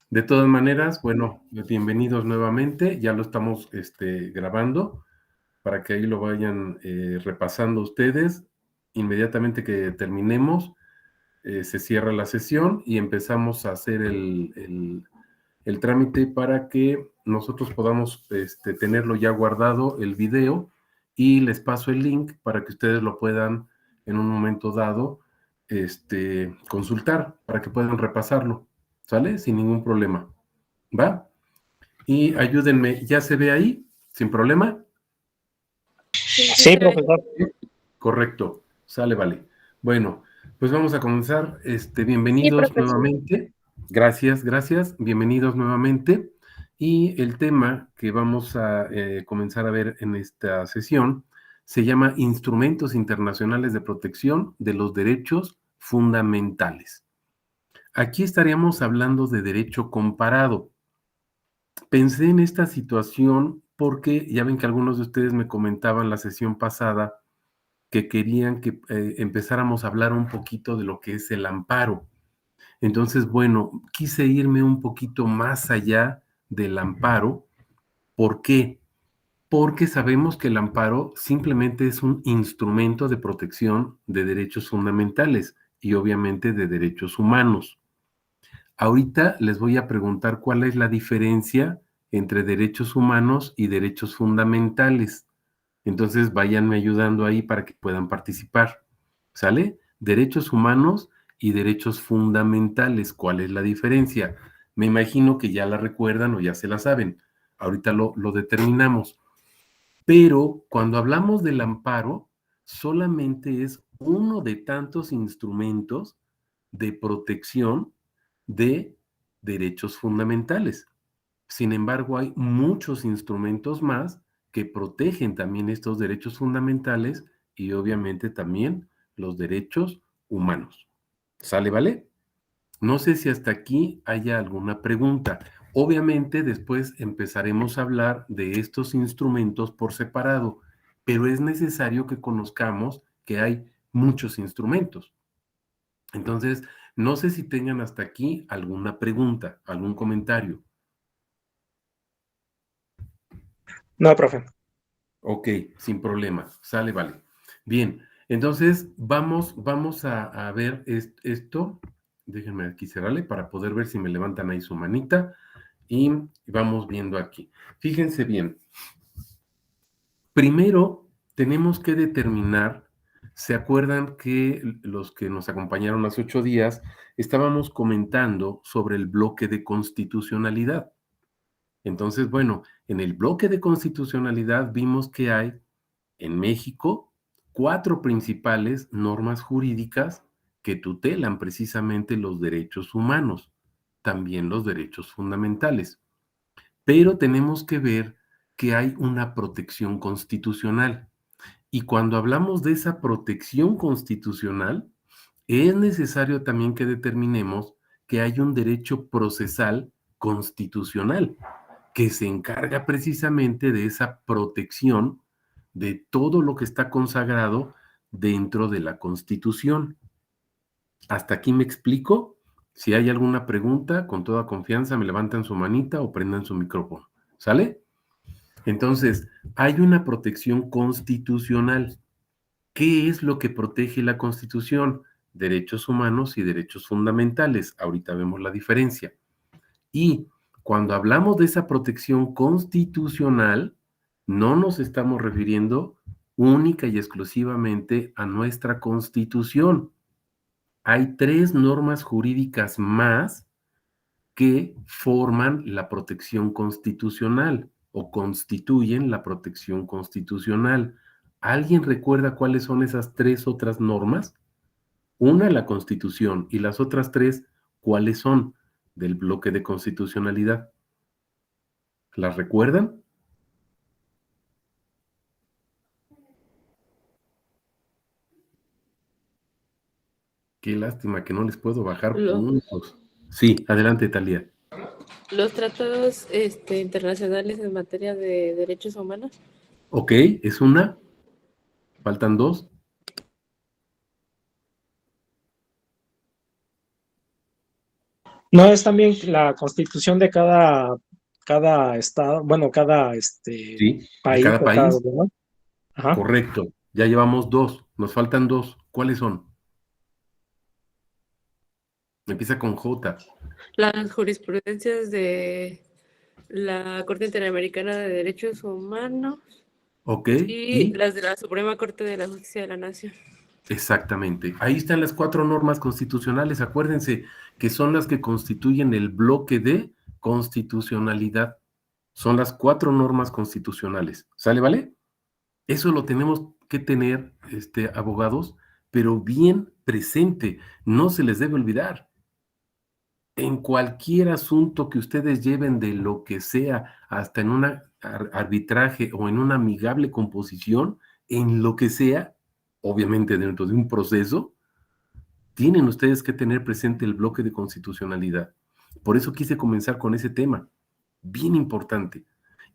De todas maneras, bueno, bienvenidos nuevamente. Ya lo estamos grabando para que ahí lo vayan repasando ustedes. Inmediatamente que terminemos, se cierra la sesión y empezamos a hacer el trámite para que nosotros podamos tenerlo ya guardado, el video, y les paso el link para que ustedes lo puedan en un momento dado consultar, para que puedan repasarlo, ¿sale? Sin ningún problema, ¿va? Y ayúdenme, ¿ya se ve ahí? ¿Sin problema? Sí, profesor. Correcto, sale, vale. Bueno, pues vamos a comenzar. Bienvenidos nuevamente. Gracias, gracias. Bienvenidos nuevamente. Y el tema que vamos a comenzar a ver en esta sesión se llama Instrumentos Internacionales de Protección de los Derechos Fundamentales. Aquí estaríamos hablando de derecho comparado. Pensé en esta situación porque ya ven que algunos de ustedes me comentaban la sesión pasada que querían que empezáramos a hablar un poquito de lo que es el amparo. Entonces, bueno, quise irme un poquito más allá del amparo. ¿Por qué? Porque sabemos que el amparo simplemente es un instrumento de protección de derechos fundamentales y obviamente de derechos humanos. Ahorita les voy a preguntar cuál es la diferencia entre derechos humanos y derechos fundamentales. Entonces, váyanme ayudando ahí para que puedan participar. ¿Sale? Derechos humanos y derechos fundamentales. ¿Cuál es la diferencia? Me imagino que ya la recuerdan o ya se la saben. Ahorita lo determinamos. Pero cuando hablamos del amparo, solamente es uno de tantos instrumentos de protección de derechos fundamentales. Sin embargo, hay muchos instrumentos más que protegen también estos derechos fundamentales y obviamente también los derechos humanos. ¿Sale, vale? No sé si hasta aquí haya alguna pregunta. Obviamente después empezaremos a hablar de estos instrumentos por separado, pero es necesario que conozcamos que hay muchos instrumentos. Entonces, no sé si tengan hasta aquí alguna pregunta, algún comentario. No, profe. Ok, sin problema. Sale, vale. Bien, entonces vamos a ver esto. Déjenme aquí cerrarle para poder ver si me levantan ahí su manita. Y vamos viendo aquí. Fíjense bien. Primero, tenemos que determinar, ¿se acuerdan que los que nos acompañaron hace 8 días estábamos comentando sobre el bloque de constitucionalidad? Entonces, bueno, en el bloque de constitucionalidad vimos que hay en México 4 principales normas jurídicas que tutelan precisamente los derechos humanos, también los derechos fundamentales. Pero tenemos que ver que hay una protección constitucional. Y cuando hablamos de esa protección constitucional, es necesario también que determinemos que hay un derecho procesal constitucional que se encarga precisamente de esa protección de todo lo que está consagrado dentro de la Constitución. ¿Hasta aquí me explico? Si hay alguna pregunta, con toda confianza me levantan su manita o prendan su micrófono. ¿Sale? Entonces, hay una protección constitucional. ¿Qué es lo que protege la Constitución? Derechos humanos y derechos fundamentales. Ahorita vemos la diferencia. Y cuando hablamos de esa protección constitucional, no nos estamos refiriendo única y exclusivamente a nuestra Constitución. Hay 3 normas jurídicas más que forman la protección constitucional o constituyen la protección constitucional. ¿Alguien recuerda cuáles son esas 3 otras normas? Una, la Constitución, y las otras 3, ¿cuáles son del bloque de constitucionalidad? ¿Las recuerdan? Qué lástima que no les puedo bajar puntos. Sí, adelante, Talía. Los tratados internacionales en materia de derechos humanos. Ok, es una. Faltan 2. No, es también la constitución de cada estado, bueno, cada ¿Sí? De país cada o cada país. gobierno. Ajá. Correcto. Ya llevamos dos. Nos faltan dos. ¿Cuáles son? Empieza con J. Las jurisprudencias de la Corte Interamericana de Derechos Humanos ¿Ok? y Y las de la Suprema Corte de la Justicia de la Nación. exactamente. Ahí están las cuatro normas constitucionales. Acuérdense que son las que constituyen el bloque de constitucionalidad. Son las cuatro normas constitucionales. ¿Sale, vale? Eso lo tenemos que tener, abogados, pero bien presente. No se les debe olvidar. En cualquier asunto que ustedes lleven de lo que sea, hasta en un arbitraje o en una amigable composición, en lo que sea, obviamente dentro de un proceso, tienen ustedes que tener presente el bloque de constitucionalidad. Por eso quise comenzar con ese tema, bien importante.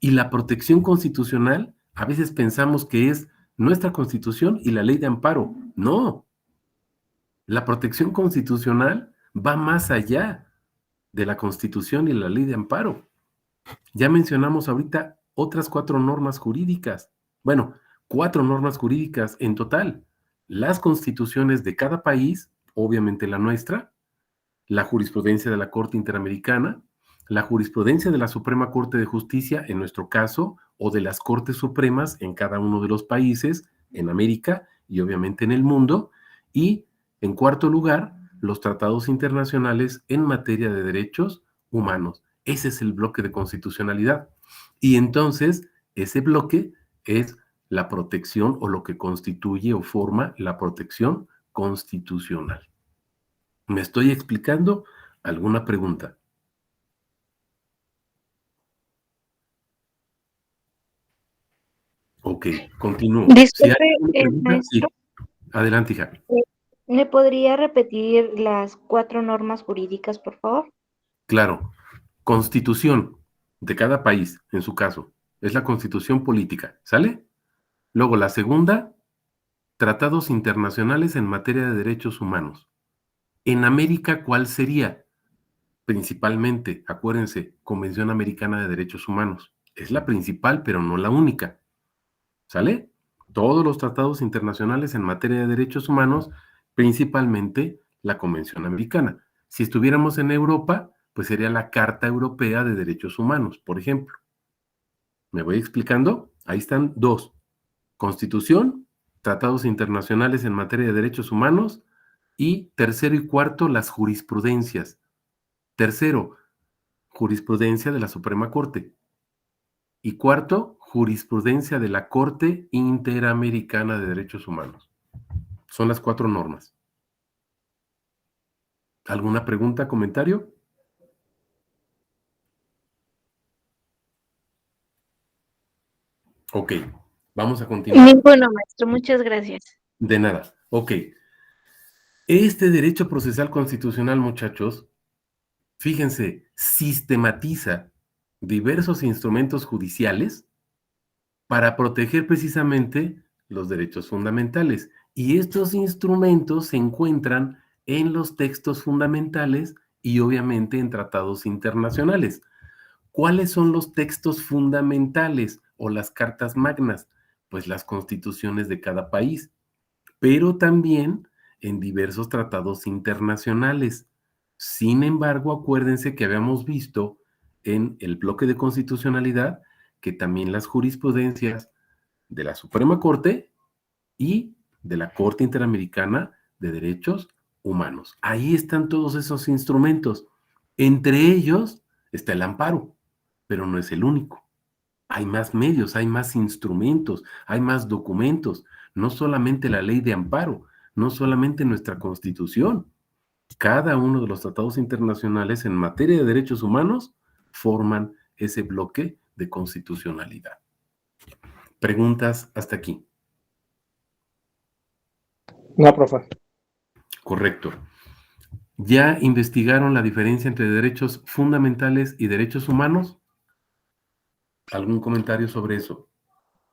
Y la protección constitucional, a veces pensamos que es nuestra constitución y la ley de amparo. No, la protección constitucional va más allá de la constitución y la ley de amparo. Ya mencionamos ahorita otras cuatro normas jurídicas. Bueno, cuatro normas jurídicas en total. Las constituciones de cada país, obviamente la nuestra, la jurisprudencia de la Corte Interamericana, la jurisprudencia de la Suprema Corte de Justicia, en nuestro caso, o de las Cortes Supremas en cada uno de los países, en América y obviamente en el mundo, y, en cuarto lugar, los tratados internacionales en materia de derechos humanos. Ese es el bloque de constitucionalidad. Y entonces, ese bloque es la protección o lo que constituye o forma la protección constitucional. ¿Me estoy explicando? ¿Alguna pregunta? Ok, continúo. Si hay Disculpe, alguna pregunta, sí. maestro, Adelante, hija. ¿me podría repetir las cuatro normas jurídicas, por favor? Claro. Constitución de cada país, en su caso, es la constitución política, ¿sale? Luego, la segunda, tratados internacionales en materia de derechos humanos. En América, ¿cuál sería? Principalmente, acuérdense, Convención Americana de Derechos Humanos. Es la principal, pero no la única. ¿Sale? Todos los tratados internacionales en materia de derechos humanos, principalmente la Convención Americana. Si estuviéramos en Europa, pues sería la Carta Europea de Derechos Humanos, por ejemplo. ¿Me voy explicando? Ahí están dos. Constitución, tratados internacionales en materia de derechos humanos y tercero y cuarto, las jurisprudencias. Tercero, jurisprudencia de la Suprema Corte. Y cuarto, jurisprudencia de la Corte Interamericana de Derechos Humanos. Son las cuatro normas. ¿Alguna pregunta, comentario? Ok, vamos a continuar. Ninguno, maestro, muchas gracias. De nada. Ok. Este derecho procesal constitucional, muchachos, fíjense, sistematiza diversos instrumentos judiciales para proteger precisamente los derechos fundamentales. Y estos instrumentos se encuentran en los textos fundamentales y obviamente en tratados internacionales. ¿Cuáles son los textos fundamentales o las cartas magnas? Pues las constituciones de cada país, pero también en diversos tratados internacionales. Sin embargo, acuérdense que habíamos visto en el bloque de constitucionalidad que también las jurisprudencias de la Suprema Corte y de la Corte Interamericana de Derechos Humanos. Ahí están todos esos instrumentos. Entre ellos está el amparo, pero no es el único. Hay más medios, hay más instrumentos, hay más documentos, no solamente la ley de amparo, no solamente nuestra Constitución. Cada uno de los tratados internacionales en materia de derechos humanos forman ese bloque de constitucionalidad. Preguntas hasta aquí. No, profe. Correcto. ¿Ya investigaron la diferencia entre derechos fundamentales y derechos humanos? ¿Algún comentario sobre eso?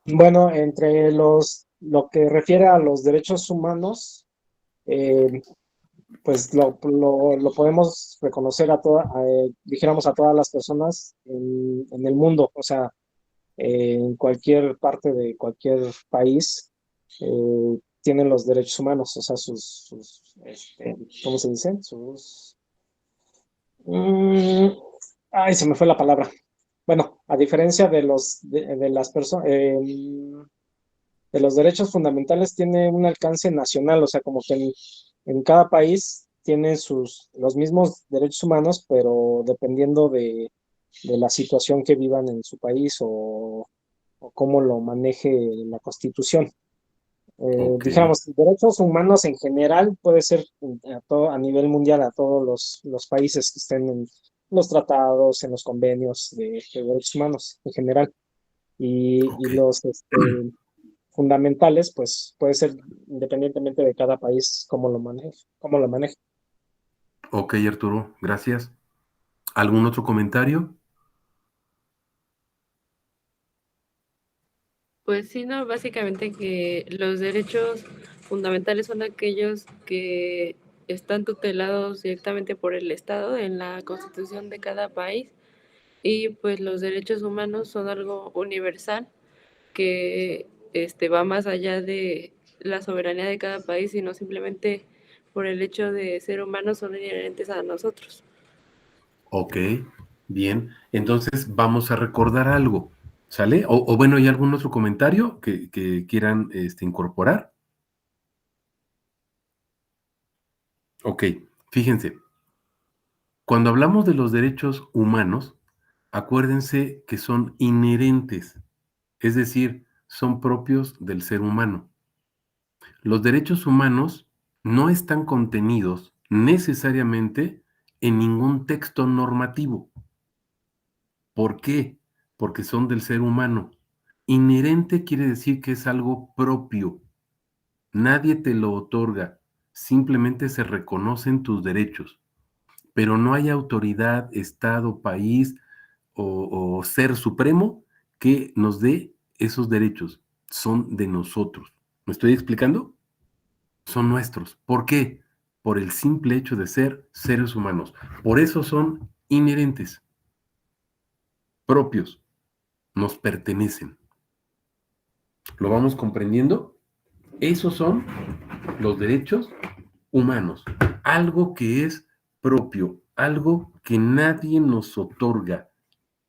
Bueno, entre lo que refiere a los derechos humanos, pues lo podemos reconocer dijéramos a todas las personas en el mundo, o sea, en cualquier parte de cualquier país tienen los derechos humanos, o sea, ¿cómo se dice? Mm, ay, se me fue la palabra. Bueno, a diferencia de las personas, de los derechos fundamentales tiene un alcance nacional, o sea, como que en cada país tiene los mismos derechos humanos, pero dependiendo de la situación que vivan en su país o cómo lo maneje la Constitución. Ok, Dijéramos, derechos humanos en general puede ser a nivel mundial a todos los países que estén en los tratados, en los convenios de derechos humanos en general. Y ok. los fundamentales, pues puede ser independientemente de cada país cómo lo maneje, cómo lo maneje. Ok, Arturo, gracias. ¿Algún otro comentario? Pues sí, no, básicamente que los derechos fundamentales son aquellos que están tutelados directamente por el Estado en la Constitución de cada país y pues los derechos humanos son algo universal que va más allá de la soberanía de cada país, sino simplemente por el hecho de ser humanos son inherentes a nosotros. Ok, bien. Entonces vamos a recordar algo, ¿sale? O bueno, ¿hay algún otro comentario que quieran incorporar? Ok, fíjense, cuando hablamos de los derechos humanos, acuérdense que son inherentes, es decir, son propios del ser humano. Los derechos humanos no están contenidos necesariamente en ningún texto normativo. ¿Por qué? Porque son del ser humano. Inherente quiere decir que es algo propio. Nadie te lo otorga. Simplemente se reconocen tus derechos. Pero no hay autoridad, Estado, país o ser supremo que nos dé esos derechos. Son de nosotros. ¿Me estoy explicando? Son nuestros. ¿Por qué? Por el simple hecho de ser seres humanos. Por eso son inherentes, propios, nos pertenecen. ¿Lo vamos comprendiendo? Esos son los derechos humanos. Algo que es propio, algo que nadie nos otorga,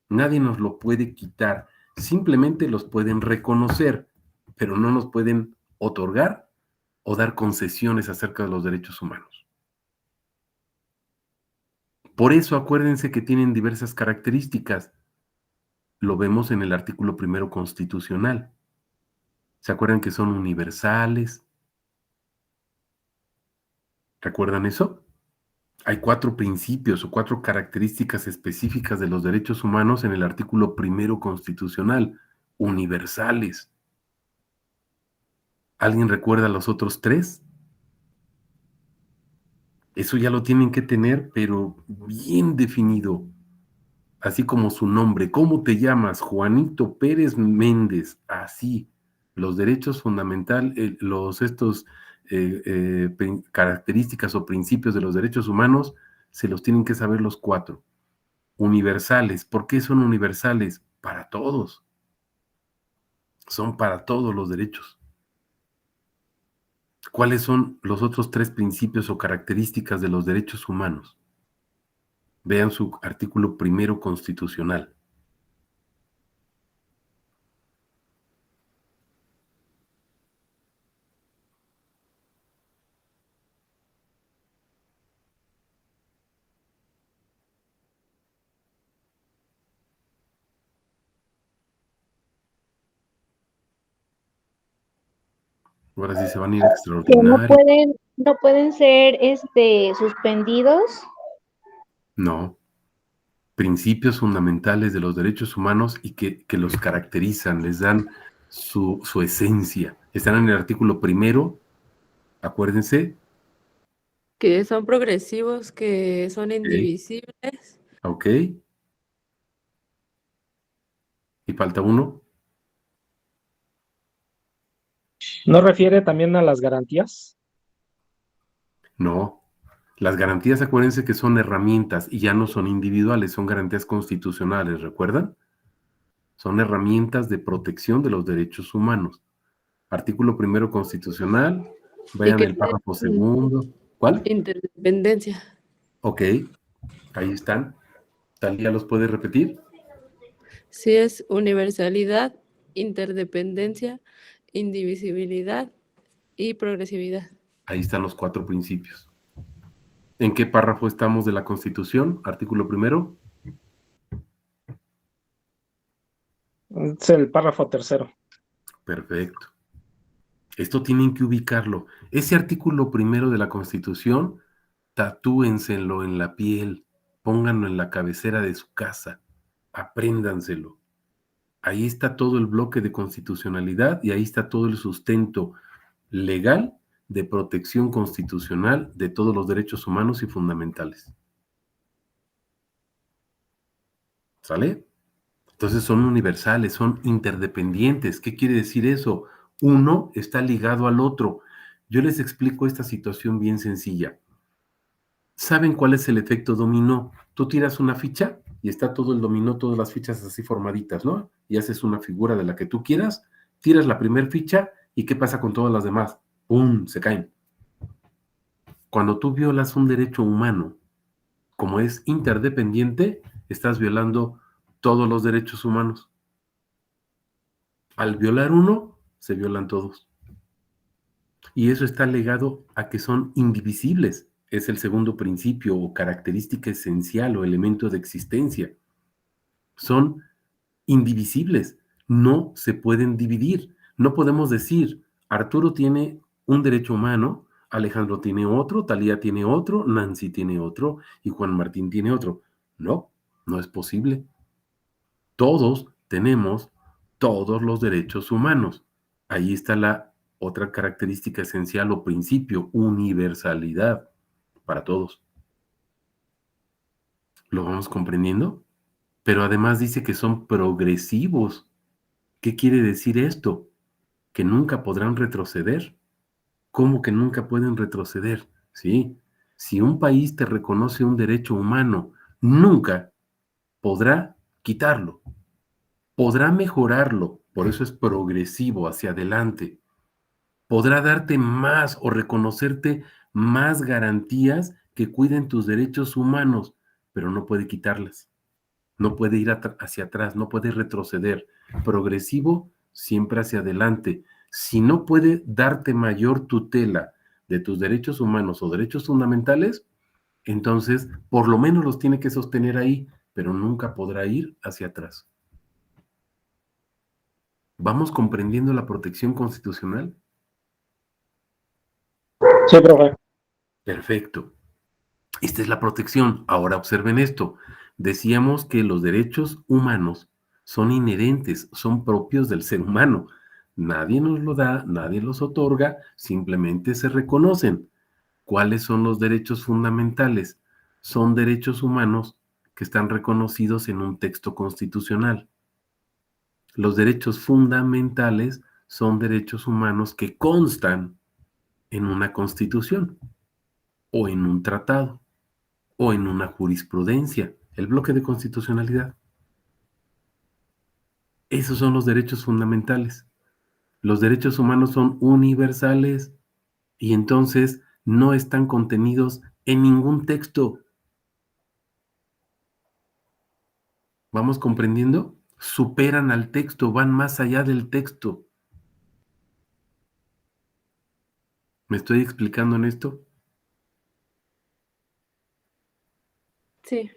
nadie nos lo puede quitar. Simplemente los pueden reconocer, pero no nos pueden otorgar o dar concesiones acerca de los derechos humanos. Por eso acuérdense que tienen diversas características. Lo vemos en el artículo primero constitucional. ¿Se acuerdan que son universales? ¿Recuerdan eso? Hay 4 principios o 4 características específicas de los derechos humanos en el artículo primero constitucional, universales. ¿Alguien recuerda los otros 3? Eso ya lo tienen que tener, pero bien definido, así como su nombre. ¿Cómo te llamas? Juanito Pérez Méndez. Así, los derechos fundamentales, características o principios de los derechos humanos, se los tienen que saber los 4. Universales. ¿Por qué son universales? Para todos. Son para todos los derechos. ¿Cuáles son los otros 3 principios o características de los derechos humanos? Vean su artículo primero constitucional. Ahora sí se van a ir Que extraordinarios. no pueden ser suspendidos. No. Principios fundamentales de los derechos humanos y que los caracterizan, les dan su esencia. Están en el artículo primero, acuérdense. Que son progresivos, que son Ok. indivisibles. Ok. Y falta uno. ¿No refiere también a las garantías? No. Las garantías, acuérdense que son herramientas y ya no son individuales, son garantías constitucionales, ¿recuerdan? Son herramientas de protección de los derechos humanos. Artículo primero constitucional, ¿Y vean qué el párrafo segundo. ¿Cuál? interdependencia? Ok, ahí están. ¿Talía los puede repetir? Sí, es universalidad, interdependencia, indivisibilidad y progresividad. Ahí están los 4 principios. ¿En qué párrafo estamos de la Constitución? Artículo primero. Es el párrafo tercero. Perfecto. Esto tienen que ubicarlo. Ese artículo primero de la Constitución, tatúenselo en la piel, pónganlo en la cabecera de su casa, apréndanselo. Ahí está todo el bloque de constitucionalidad y ahí está todo el sustento legal de protección constitucional de todos los derechos humanos y fundamentales. ¿Sale? Entonces son universales, son interdependientes. ¿Qué quiere decir eso? Uno está ligado al otro. Yo les explico esta situación bien sencilla. ¿Saben cuál es el efecto dominó? Tú tiras una ficha y está todo el dominó, todas las fichas así formaditas, ¿no? Y haces una figura de la que tú quieras, tiras la primer ficha y ¿qué pasa con todas las demás? ¡Pum! Se caen. Cuando tú violas un derecho humano, como es interdependiente, estás violando todos los derechos humanos. Al violar uno, se violan todos. Y eso está ligado a que son indivisibles. Es el segundo principio o característica esencial o elemento de existencia. Son indivisibles, no se pueden dividir. No podemos decir, Arturo tiene un derecho humano, Alejandro tiene otro, Talía tiene otro, Nancy tiene otro y Juan Martín tiene otro. No, no es posible. Todos tenemos todos los derechos humanos. Ahí está la otra característica esencial o principio, universalidad para todos. ¿Lo vamos comprendiendo? Pero además dice que son progresivos. ¿Qué quiere decir esto? Que nunca podrán retroceder. ¿Cómo que nunca pueden retroceder? Sí, si un país te reconoce un derecho humano, nunca podrá quitarlo. Podrá mejorarlo, por eso es progresivo hacia adelante. Podrá darte más o reconocerte más garantías que cuiden tus derechos humanos, pero no puede quitarlas. No puede ir hacia atrás, no puede retroceder. Progresivo, siempre hacia adelante. Si no puede darte mayor tutela de tus derechos humanos o derechos fundamentales, entonces por lo menos los tiene que sostener ahí, pero nunca podrá ir hacia atrás. ¿Vamos comprendiendo la protección constitucional? Sí, profe. Perfecto. Esta es la protección. Ahora observen esto. Decíamos que los derechos humanos son inherentes, son propios del ser humano. Nadie nos lo da, nadie los otorga, simplemente se reconocen. ¿Cuáles son los derechos fundamentales? Son derechos humanos que están reconocidos en un texto constitucional. Los derechos fundamentales son derechos humanos que constan en una constitución o en un tratado o en una jurisprudencia, el bloque de constitucionalidad. Esos son los derechos fundamentales. Los derechos humanos son universales y entonces no están contenidos en ningún texto. ¿Vamos comprendiendo? Superan al texto, van más allá del texto. ¿Me estoy explicando en esto? Sí.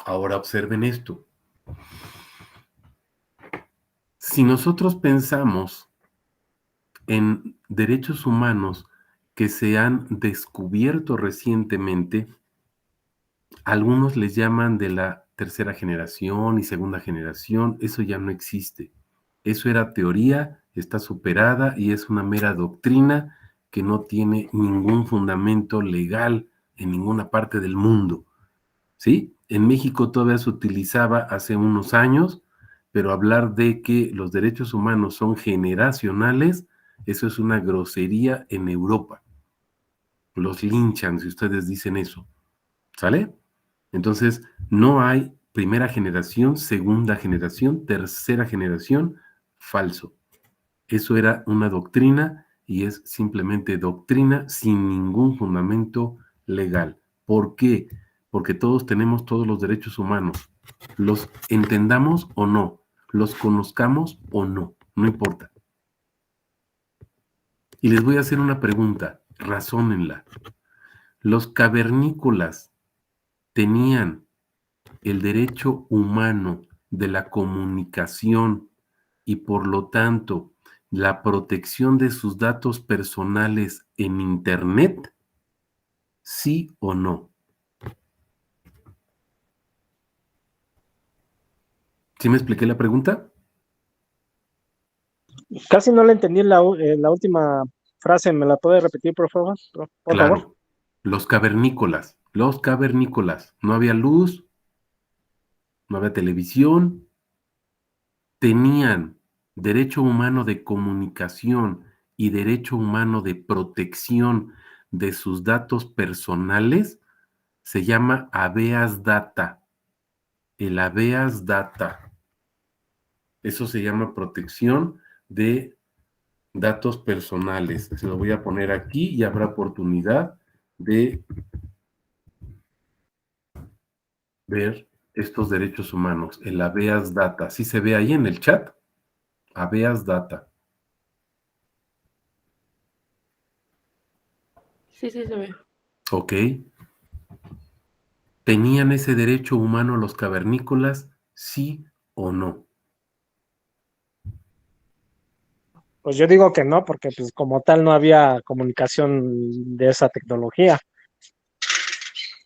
Ahora observen esto. Si nosotros pensamos en derechos humanos que se han descubierto recientemente, algunos les llaman de la tercera generación y segunda generación, eso ya no existe. Eso era teoría, está superada y es una mera doctrina que no tiene ningún fundamento legal en ninguna parte del mundo. ¿Sí? En México todavía se utilizaba hace unos años, pero hablar de que los derechos humanos son generacionales, eso es una grosería en Europa. los linchan si ustedes dicen eso, ¿sale? Entonces, no hay primera generación, segunda generación, tercera generación, falso. Eso era una doctrina y es simplemente doctrina sin ningún fundamento legal. ¿Por qué? Porque todos tenemos todos los derechos humanos. Los entendamos o no, los conozcamos o no, no importa. Y les voy a hacer una pregunta, razónenla. Los cavernícolas tenían el derecho humano de la comunicación y por lo tanto la protección de sus datos personales en Internet, ¿sí o no? ¿Sí me expliqué la pregunta? Casi no le entendí la última frase. ¿Me la puede repetir, por favor? Por favor. Claro, los cavernícolas, no había luz, no había televisión, tenían derecho humano de comunicación y derecho humano de protección de sus datos personales, se llama habeas data. El habeas data. Eso se llama protección de datos personales. Se lo voy a poner aquí y habrá oportunidad de ver estos derechos humanos. El habeas data. ¿Sí se ve ahí en el chat? Habeas data. Sí, sí, se ve. Ok. ¿Tenían ese derecho humano los cavernícolas? ¿Sí o no? Pues yo digo que no, porque pues como tal no había comunicación de esa tecnología.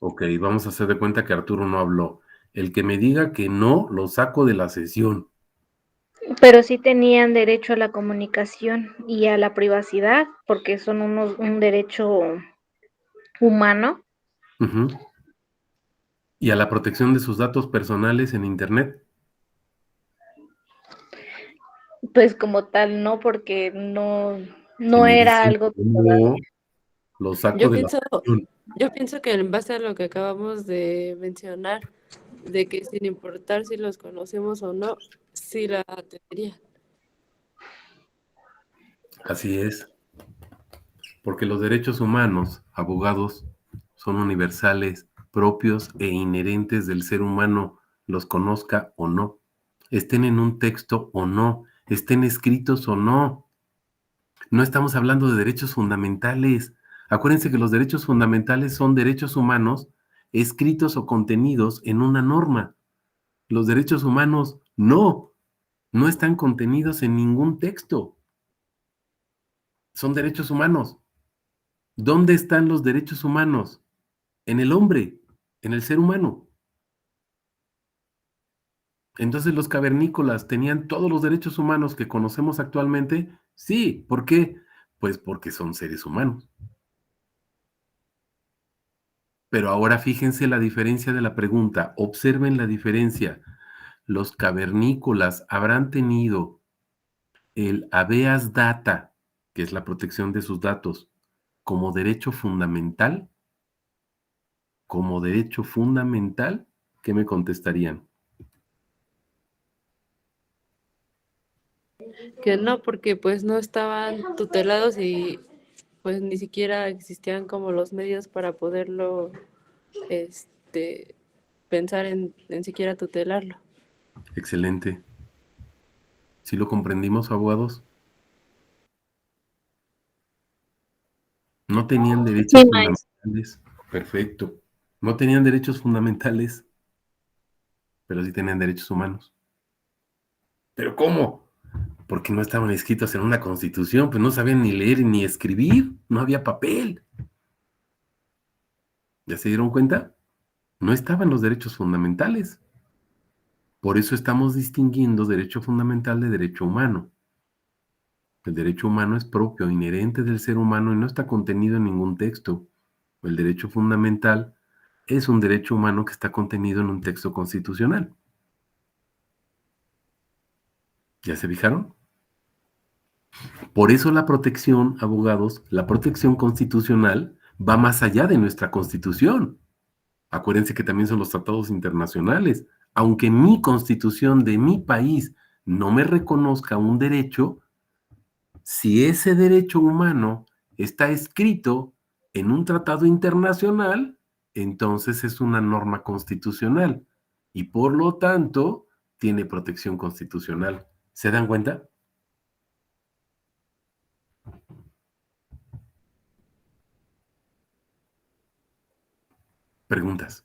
Ok, vamos a hacer de cuenta que Arturo no habló. El que me diga que no, lo saco de la sesión. Pero sí tenían derecho a la comunicación y a la privacidad, porque son un derecho humano. Ujú. ¿Y a la protección de sus datos personales en Internet? Pues como tal, no, porque no, Que no me era dicen algo que que todavía. no, lo saco Yo de la pienso, sesión. yo pienso que en base a lo que acabamos de mencionar, de que sin importar si los conocemos o no, sí la tendría. Así es, porque los derechos humanos, abogados, son universales, propios e inherentes del ser humano, los conozca o no, estén en un texto o no, estén escritos o no. No estamos hablando de derechos fundamentales. Acuérdense que los derechos fundamentales son derechos humanos escritos o contenidos en una norma. Los derechos humanos no están contenidos en ningún texto. Son derechos humanos. ¿Dónde están los derechos humanos? En el hombre, en el ser humano. Entonces los cavernícolas tenían todos los derechos humanos que conocemos actualmente. Sí, ¿por qué? Pues porque son seres humanos. Pero ahora fíjense la diferencia de la pregunta, observen la diferencia. Los cavernícolas habrán tenido el habeas data, que es la protección de sus datos, como derecho fundamental. Como derecho fundamental, ¿qué me contestarían? Que no, porque pues no estaban tutelados y pues ni siquiera existían como los medios para poderlo, este, pensar en siquiera tutelarlo. Excelente. ¿Sí lo comprendimos, abogados? No tenían Sí, derechos maestro. fundamentales. Perfecto. No tenían derechos fundamentales, pero sí tenían derechos humanos. ¿Pero cómo? Porque no estaban escritos en una constitución, pues no sabían ni leer ni escribir, no había papel. ¿Ya se dieron cuenta? No estaban los derechos fundamentales. Por eso estamos distinguiendo derecho fundamental de derecho humano. El derecho humano es propio, inherente del ser humano y no está contenido en ningún texto. El derecho fundamental es un derecho humano que está contenido en un texto constitucional. ¿Ya se fijaron? Por eso la protección, abogados, la protección constitucional va más allá de nuestra Constitución. Acuérdense que también son los tratados internacionales. Aunque mi Constitución de mi país no me reconozca un derecho, si ese derecho humano está escrito en un tratado internacional, entonces es una norma constitucional y por lo tanto tiene protección constitucional. ¿Se dan cuenta? Preguntas.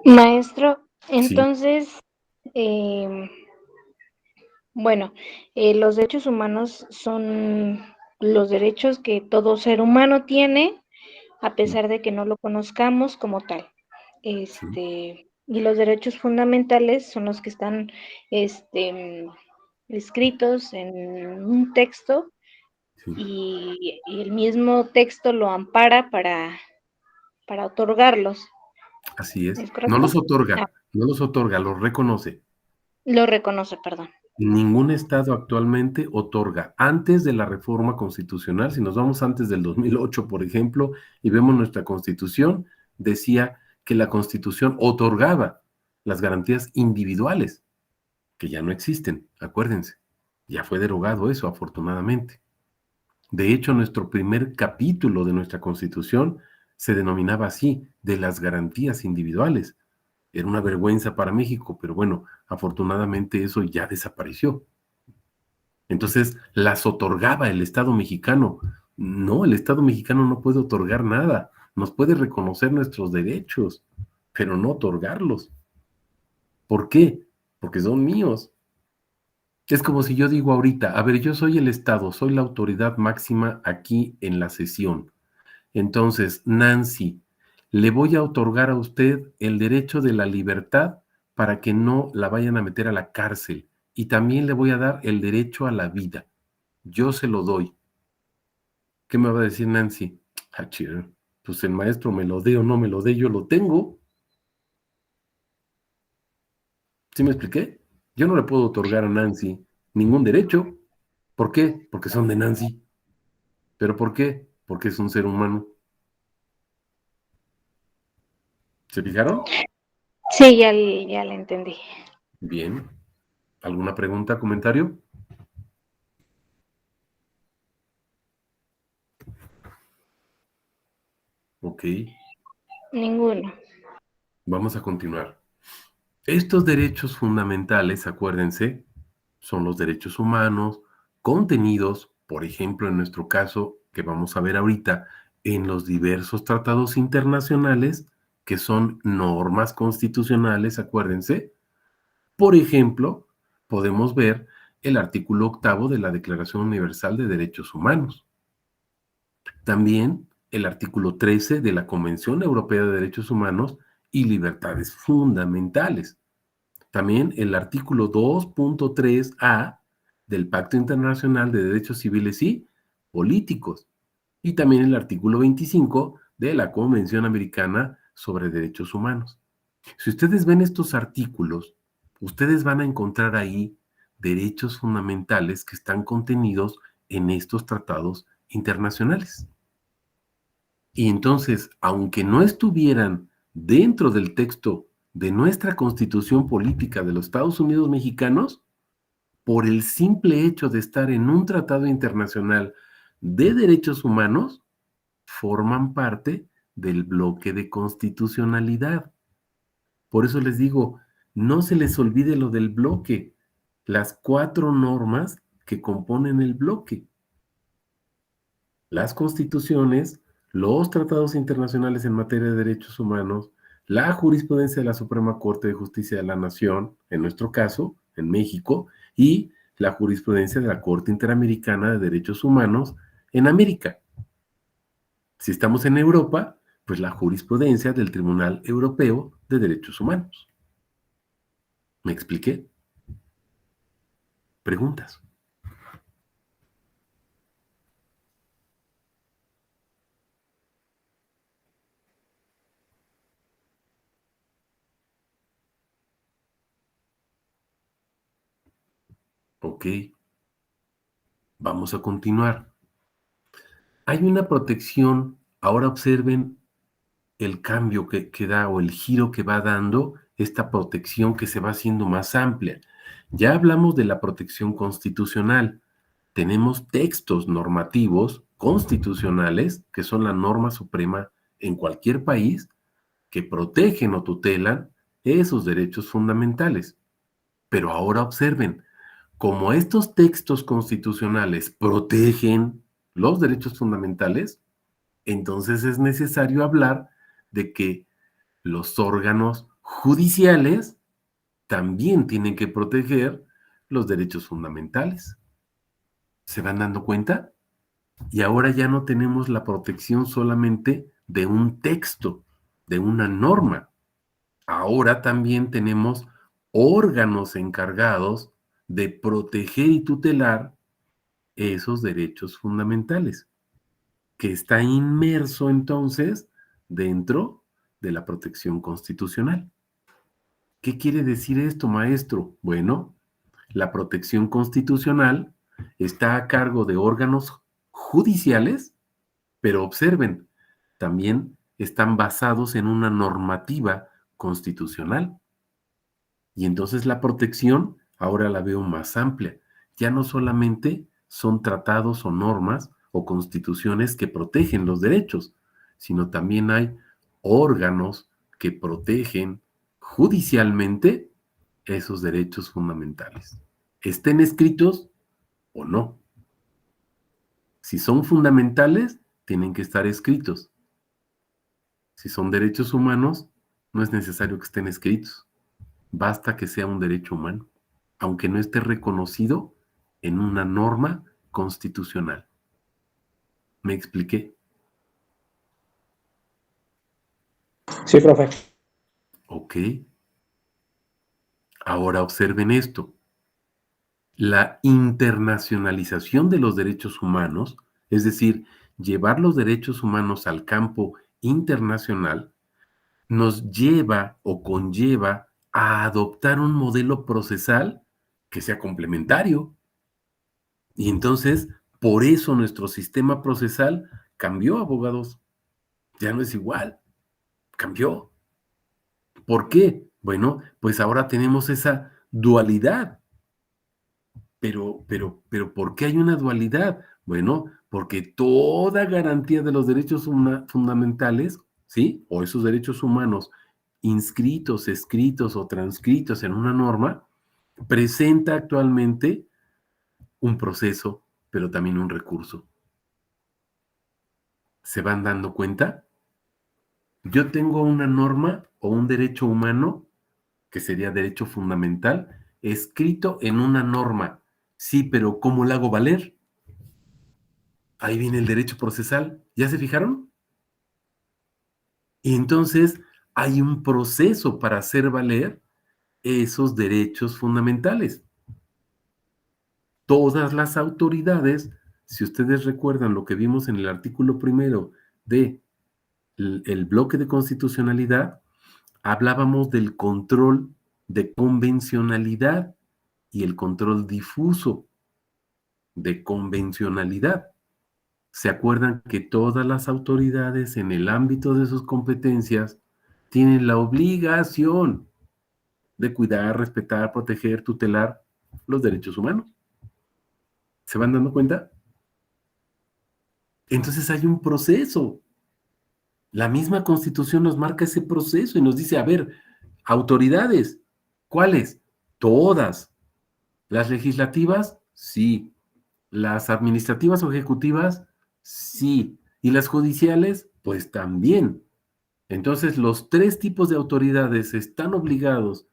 Maestro, Sí, entonces, bueno, los derechos humanos son los derechos que todo ser humano tiene, a sí, pesar de que no lo conozcamos como tal. sí, Y los derechos fundamentales son los que están escritos en un texto sí. y el mismo texto lo ampara para otorgarlos. Así es. ¿Es correcto? Ah, No los otorga, los reconoce. lo reconoce, perdón. Ningún estado actualmente otorga. Antes de la reforma constitucional, si nos vamos antes del 2008, por ejemplo, y vemos nuestra constitución, decía que la constitución otorgaba las garantías individuales, que ya no existen, acuérdense. Ya fue derogado eso, afortunadamente. De hecho, nuestro primer capítulo de nuestra constitución se denominaba así, de las garantías individuales. Era una vergüenza para México, pero bueno, afortunadamente eso ya desapareció. Entonces, las otorgaba el Estado mexicano. No, el Estado mexicano no puede otorgar nada. Nos puede reconocer nuestros derechos, pero no otorgarlos. ¿Por qué? Porque son míos. Es como si yo digo ahorita, a ver, yo soy el Estado, soy la autoridad máxima aquí en la sesión. Entonces, Nancy, le voy a otorgar a usted el derecho de la libertad para que no la vayan a meter a la cárcel. Y también le voy a dar el derecho a la vida. Yo se lo doy. ¿Qué me va a decir Nancy? Ah, chido, pues el maestro me lo dé o no me lo dé, yo lo tengo. ¿Sí me expliqué? Yo no le puedo otorgar a Nancy ningún derecho. ¿Por qué? Porque son de Nancy. ¿Pero por qué? Porque es un ser humano. ¿Se fijaron? Sí, ya le entendí. Bien. ¿Alguna pregunta, comentario? Ok, Ninguno. vamos a continuar. Estos derechos fundamentales, acuérdense, son los derechos humanos contenidos, por ejemplo, en nuestro caso, que vamos a ver ahorita, en los diversos tratados internacionales, que son normas constitucionales, acuérdense. Por ejemplo, podemos ver el artículo 8 de la Declaración Universal de Derechos Humanos. También el artículo 13 de la Convención Europea de Derechos Humanos y Libertades Fundamentales. También el artículo 2.3a del Pacto Internacional de Derechos Civiles y Políticos. Y también el artículo 25 de la Convención Americana sobre Derechos Humanos. Si ustedes ven estos artículos, ustedes van a encontrar ahí derechos fundamentales que están contenidos en estos tratados internacionales. Y entonces, aunque no estuvieran dentro del texto de nuestra Constitución Política de los Estados Unidos Mexicanos, por el simple hecho de estar en un tratado internacional de derechos humanos, forman parte del bloque de constitucionalidad. Por eso les digo, no se les olvide lo del bloque, las 4 normas que componen el bloque: las constituciones, los tratados internacionales en materia de derechos humanos, la jurisprudencia de la Suprema Corte de Justicia de la Nación, en nuestro caso, en México, y la jurisprudencia de la Corte Interamericana de Derechos Humanos en América. Si estamos en Europa, pues la jurisprudencia del Tribunal Europeo de Derechos Humanos. ¿Me expliqué? ¿Preguntas? Ok, vamos a continuar. Hay una protección, ahora observen el cambio que da o el giro que va dando esta protección que se va haciendo más amplia. Ya hablamos de la protección constitucional. Tenemos textos normativos constitucionales, que son la norma suprema en cualquier país, que protegen o tutelan esos derechos fundamentales. Pero ahora observen, como estos textos constitucionales protegen los derechos fundamentales, entonces es necesario hablar de que los órganos judiciales también tienen que proteger los derechos fundamentales. ¿Se van dando cuenta? Y ahora ya no tenemos la protección solamente de un texto, de una norma. Ahora también tenemos órganos encargados de proteger y tutelar esos derechos fundamentales, que está inmerso entonces dentro de la protección constitucional. ¿Qué quiere decir esto, maestro? Bueno, la protección constitucional está a cargo de órganos judiciales, pero observen, también están basados en una normativa constitucional. Y entonces la protección ahora la veo más amplia. Ya no solamente son tratados o normas o constituciones que protegen los derechos, sino también hay órganos que protegen judicialmente esos derechos fundamentales, estén escritos o no. Si son fundamentales, tienen que estar escritos. Si son derechos humanos, no es necesario que estén escritos. Basta que sea un derecho humano, aunque no esté reconocido en una norma constitucional. ¿Me expliqué? Sí, profe. Ok. Ahora observen esto. La internacionalización de los derechos humanos, es decir, llevar los derechos humanos al campo internacional, nos lleva o conlleva a adoptar un modelo procesal que sea complementario. Y entonces, por eso nuestro sistema procesal cambió, abogados. Ya no es igual, cambió. ¿Por qué? Bueno, pues ahora tenemos esa dualidad. Pero, ¿por qué hay una dualidad? Bueno, porque toda garantía de los derechos fundamentales, ¿sí? O esos derechos humanos inscritos, escritos o transcritos en una norma, presenta actualmente un proceso, pero también un recurso. ¿Se van dando cuenta? Yo tengo una norma o un derecho humano, que sería derecho fundamental, escrito en una norma. Sí, pero ¿cómo la hago valer? Ahí viene el derecho procesal. ¿Ya se fijaron? Y entonces hay un proceso para hacer valer esos derechos fundamentales. Todas las autoridades, si ustedes recuerdan lo que vimos en el artículo primero de el bloque de constitucionalidad, hablábamos del control de convencionalidad y el control difuso de convencionalidad. ¿Se acuerdan que todas las autoridades en el ámbito de sus competencias tienen la obligación de cuidar, respetar, proteger, tutelar los derechos humanos? ¿Se van dando cuenta? Entonces hay un proceso. La misma Constitución nos marca ese proceso y nos dice, a ver, autoridades, ¿cuáles? Todas. ¿Las legislativas? Sí. ¿Las administrativas o ejecutivas? Sí. ¿Y las judiciales? Pues también. Entonces, los tres tipos de autoridades están obligados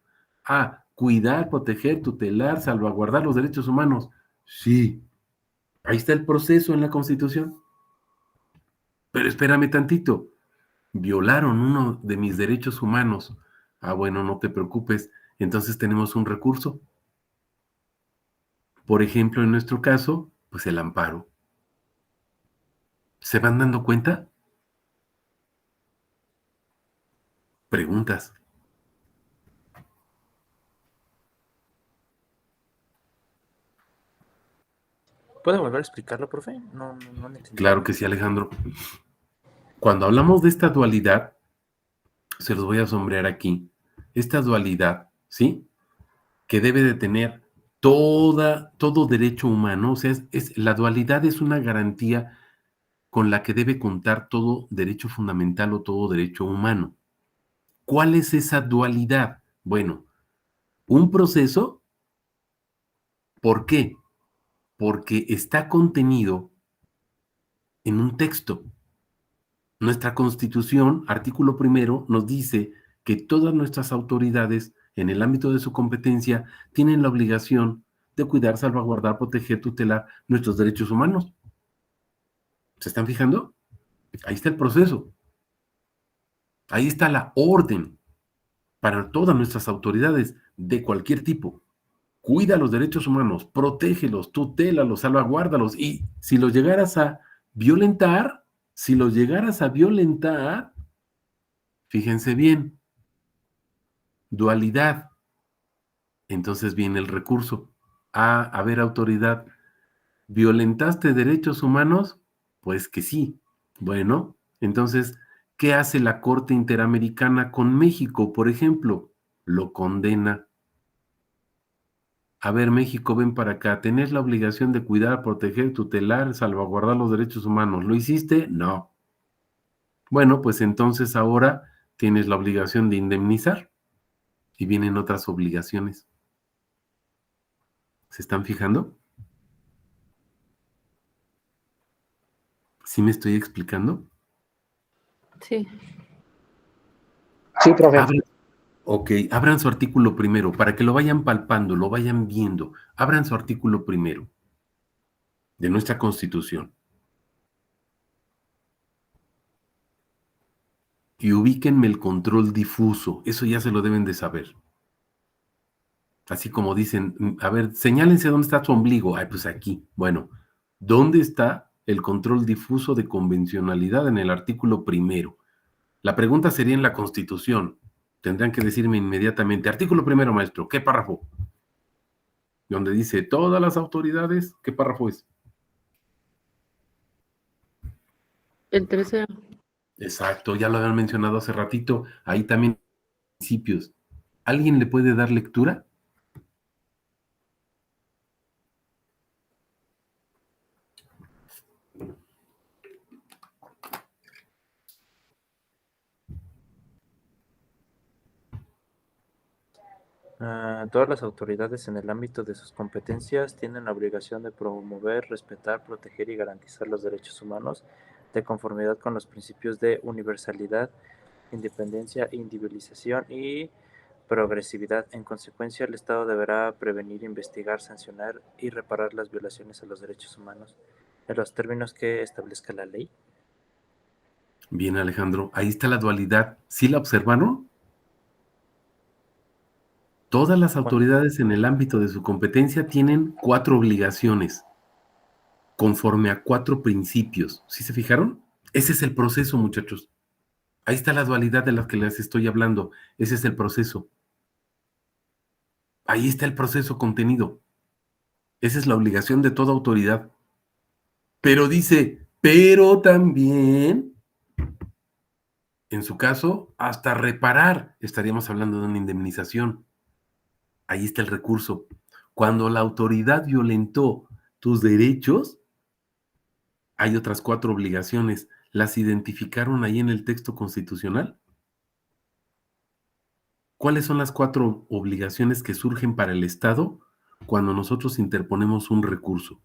a cuidar, proteger, tutelar, salvaguardar los derechos humanos. Sí. Ahí está el proceso en la Constitución. Pero espérame tantito. Violaron uno de mis derechos humanos. Ah, bueno, no te preocupes. Entonces tenemos un recurso. Por ejemplo, en nuestro caso, pues el amparo. ¿Se van dando cuenta? Preguntas. ¿Puede volver a explicarlo, profe? No lo entendí. Claro que sí, Alejandro. Cuando hablamos de esta dualidad, se los voy a sombrear aquí. Esta dualidad, ¿sí? Que debe de tener todo derecho humano, o sea, la dualidad es una garantía con la que debe contar todo derecho fundamental o todo derecho humano. ¿Cuál es esa dualidad? Bueno, un proceso, ¿por qué? Porque está contenido en un texto. Nuestra Constitución, artículo primero, nos dice que todas nuestras autoridades, en el ámbito de su competencia, tienen la obligación de cuidar, salvaguardar, proteger, tutelar nuestros derechos humanos. ¿Se están fijando? Ahí está el proceso. Ahí está la orden para todas nuestras autoridades de cualquier tipo. Cuida los derechos humanos, protégelos, tutélalos, salvaguárdalos. Y si los llegaras a violentar, fíjense bien, dualidad. Entonces viene el recurso. A ver, autoridad, ¿violentaste derechos humanos? Pues que sí. Bueno, entonces, ¿qué hace la Corte Interamericana con México, por ejemplo? Lo condena. A ver, México, ven para acá. Tenés la obligación de cuidar, proteger, tutelar, salvaguardar los derechos humanos. ¿Lo hiciste? No. Bueno, pues entonces ahora tienes la obligación de indemnizar y vienen otras obligaciones. ¿Se están fijando? ¿Sí me estoy explicando? Sí. Sí, profe. Abran su artículo primero, para que lo vayan palpando, lo vayan viendo. Abran su artículo primero de nuestra Constitución. Y ubíquenme el control difuso, eso ya se lo deben de saber. Así como dicen, a ver, señálense dónde está su ombligo. Ay, pues aquí. Bueno, ¿dónde está el control difuso de convencionalidad en el artículo primero? La pregunta sería en la Constitución. Tendrán que decirme inmediatamente, artículo primero, maestro, ¿qué párrafo? Donde dice todas las autoridades, ¿qué párrafo es? El tercero. Exacto, ya lo habían mencionado hace ratito, ahí también principios. ¿Alguien le puede dar lectura? Todas las autoridades en el ámbito de sus competencias tienen la obligación de promover, respetar, proteger y garantizar los derechos humanos de conformidad con los principios de universalidad, independencia, individualización y progresividad. En consecuencia, el Estado deberá prevenir, investigar, sancionar y reparar las violaciones a los derechos humanos en los términos que establezca la ley. Bien, Alejandro, ahí está la dualidad. ¿Sí la observaron? Todas las autoridades en el ámbito de su competencia tienen 4 obligaciones, conforme a 4 principios. ¿Sí se fijaron? Ese es el proceso, muchachos. Ahí está la dualidad de la que les estoy hablando. Ese es el proceso. Ahí está el proceso contenido. Esa es la obligación de toda autoridad. Pero dice, pero también, en su caso, hasta reparar, estaríamos hablando de una indemnización. Ahí está el recurso. Cuando la autoridad violentó tus derechos, hay otras 4 obligaciones. ¿Las identificaron ahí en el texto constitucional? ¿Cuáles son las 4 obligaciones que surgen para el Estado cuando nosotros interponemos un recurso?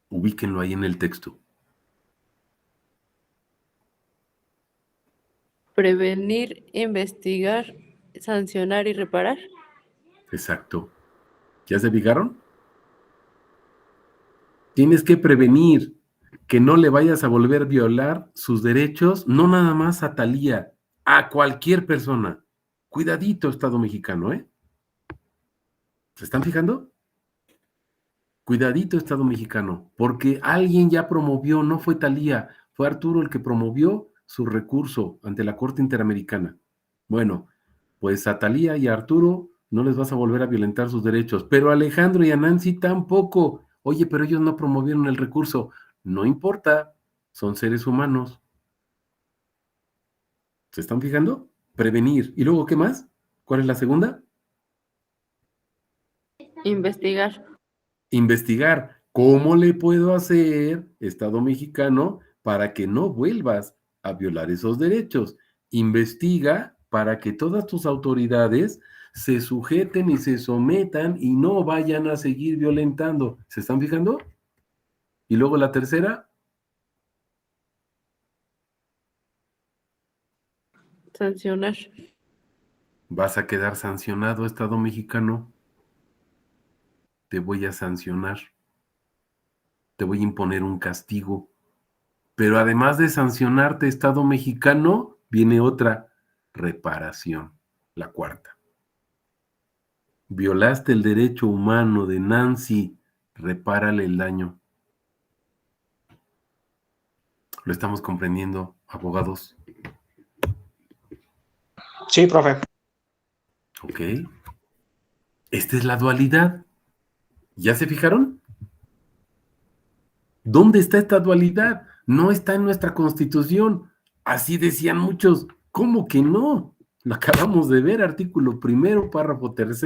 Ubíquenlo ahí en el texto. Prevenir, investigar, sancionar y reparar. Exacto. ¿Ya se fijaron? Tienes que prevenir que no le vayas a volver a violar sus derechos, no nada más a Thalía, a cualquier persona. Cuidadito, Estado mexicano, ¿eh? ¿Se están fijando? Cuidadito, Estado mexicano, porque alguien ya promovió, no fue Thalía, fue Arturo el que promovió su recurso ante la Corte Interamericana. Bueno, pues a Thalía y a Arturo no les vas a volver a violentar sus derechos. Pero a Alejandro y a Nancy tampoco. Oye, pero ellos no promovieron el recurso. No importa, son seres humanos. ¿Se están fijando? Prevenir. ¿Y luego qué más? ¿Cuál es la segunda? Investigar. Investigar. ¿Cómo le puedo hacer, Estado mexicano, para que no vuelvas a violar esos derechos? Investiga para que todas tus autoridades se sujeten y se sometan y no vayan a seguir violentando. ¿Se están fijando? Y luego la tercera, Sancionar. vas a quedar sancionado, Estado mexicano. Te voy a sancionar. Te voy a imponer un castigo. Pero además de sancionarte, Estado mexicano, viene otra reparación, la cuarta. Violaste el derecho humano de Nancy, repárale el daño. ¿Lo estamos comprendiendo, abogados? Sí, profe. Ok. Esta es la dualidad. ¿Ya se fijaron? ¿Dónde está esta dualidad? No está en nuestra Constitución. Así decían muchos. ¿Cómo que no? Lo acabamos de ver, artículo 1, párrafo 3.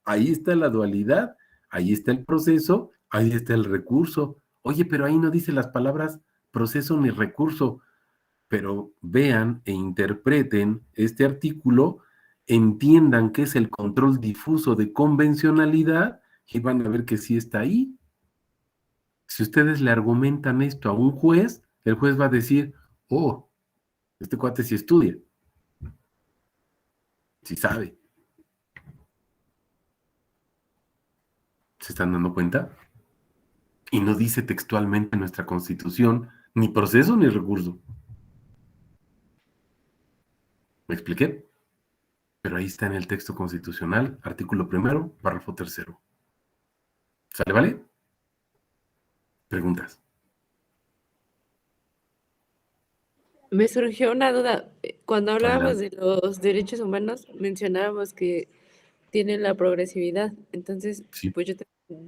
Ahí está la dualidad, ahí está el proceso, ahí está el recurso. Oye, pero ahí no dice las palabras proceso ni recurso. Pero vean e interpreten este artículo, entiendan que es el control difuso de convencionalidad y van a ver que sí está ahí. Si ustedes le argumentan esto a un juez, el juez va a decir, oh, este cuate sí estudia, sí sabe. ¿Se están dando cuenta? Y no dice textualmente en nuestra Constitución ni proceso ni recurso. ¿Me expliqué? Pero ahí está en el texto constitucional, artículo 1, párrafo 3. ¿Sale, vale? Preguntas. Me surgió una duda. Cuando hablábamos Adelante. de los derechos humanos, mencionábamos que tienen la progresividad. Entonces, Sí, pues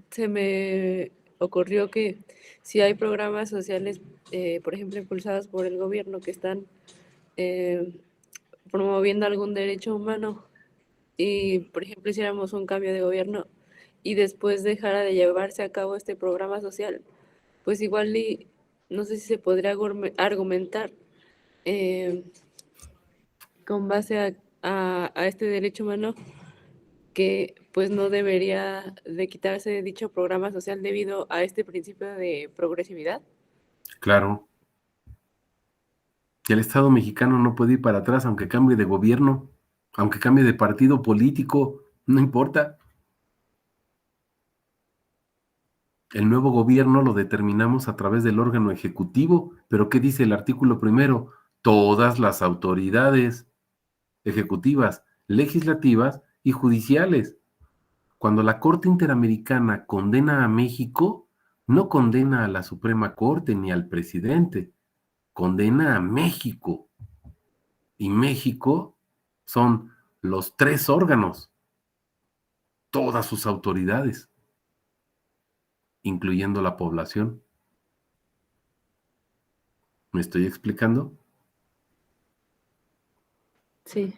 se me ocurrió que si hay programas sociales, por ejemplo, impulsados por el gobierno que están eh, promoviendo algún derecho humano y, por ejemplo, hiciéramos un cambio de gobierno y después dejara de llevarse a cabo este programa social, pues igual y no sé si se podría argumentar eh, con base a este derecho humano que pues no debería de quitarse dicho programa social debido a este principio de progresividad. claro. Que el Estado mexicano no puede ir para atrás aunque cambie de gobierno, aunque cambie de partido político, no importa. El nuevo gobierno lo determinamos a través del órgano ejecutivo, pero ¿qué dice el artículo 1? Todas las autoridades ejecutivas, legislativas y judiciales. Cuando la Corte Interamericana condena a México, no condena a la Suprema Corte ni al presidente, condena a México. Y México son los 3 órganos, todas sus autoridades, incluyendo la población. ¿Me estoy explicando? Sí.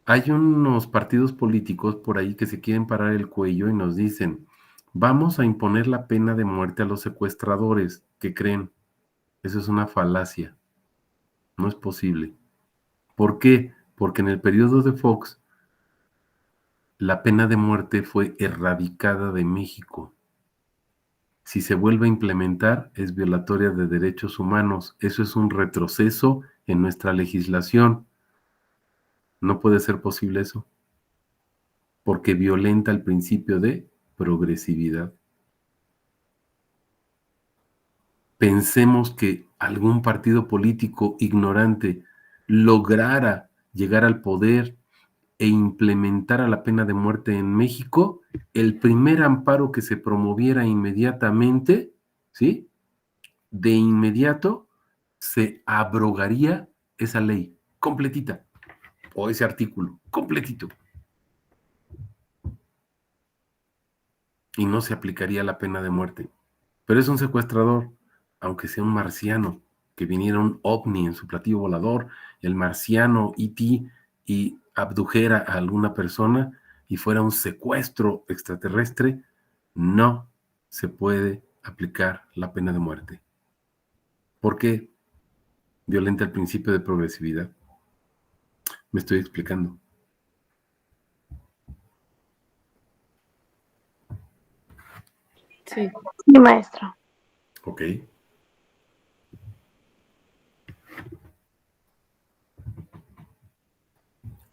Hay unos partidos políticos por ahí que se quieren parar el cuello y nos dicen, vamos a imponer la pena de muerte a los secuestradores. ¿Qué creen? Eso es una falacia. No es posible. ¿Por qué? Porque en el periodo de Fox, la pena de muerte fue erradicada de México. Si se vuelve a implementar, es violatoria de derechos humanos. Eso es un retroceso en nuestra legislación. No puede ser posible eso, porque violenta el principio de progresividad. Pensemos que algún partido político ignorante lograra llegar al poder e implementara la pena de muerte en México, el primer amparo que se promoviera inmediatamente, ¿sí? De inmediato se abrogaría esa ley completita o ese artículo completito. y no se aplicaría la pena de muerte. Pero es un secuestrador, aunque sea un marciano, que viniera un ovni en su platillo volador, el marciano E.T., y abdujera a alguna persona y fuera un secuestro extraterrestre, no se puede aplicar la pena de muerte. ¿Por qué? Violenta el principio de progresividad. Me estoy explicando. Sí. Sí, maestro. Ok.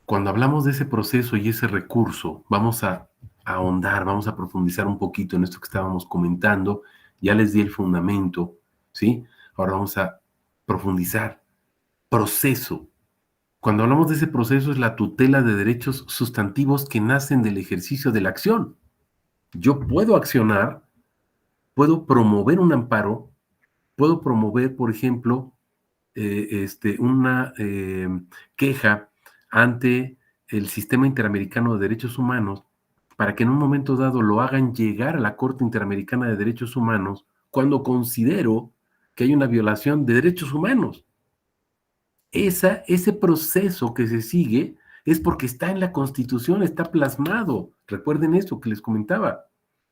Cuando hablamos de ese proceso y ese recurso, vamos a ahondar, vamos a profundizar un poquito en esto que estábamos comentando. Ya les di el fundamento, ¿sí? Ahora vamos a profundizar. Proceso. Cuando hablamos de ese proceso es la tutela de derechos sustantivos que nacen del ejercicio de la acción. Yo puedo accionar, puedo promover un amparo, puedo promover, por ejemplo, una queja ante el Sistema Interamericano de Derechos Humanos para que en un momento dado lo hagan llegar a la Corte Interamericana de Derechos Humanos cuando considero que hay una violación de derechos humanos. Ese proceso que se sigue es porque está en la Constitución, está plasmado. Recuerden esto que les comentaba.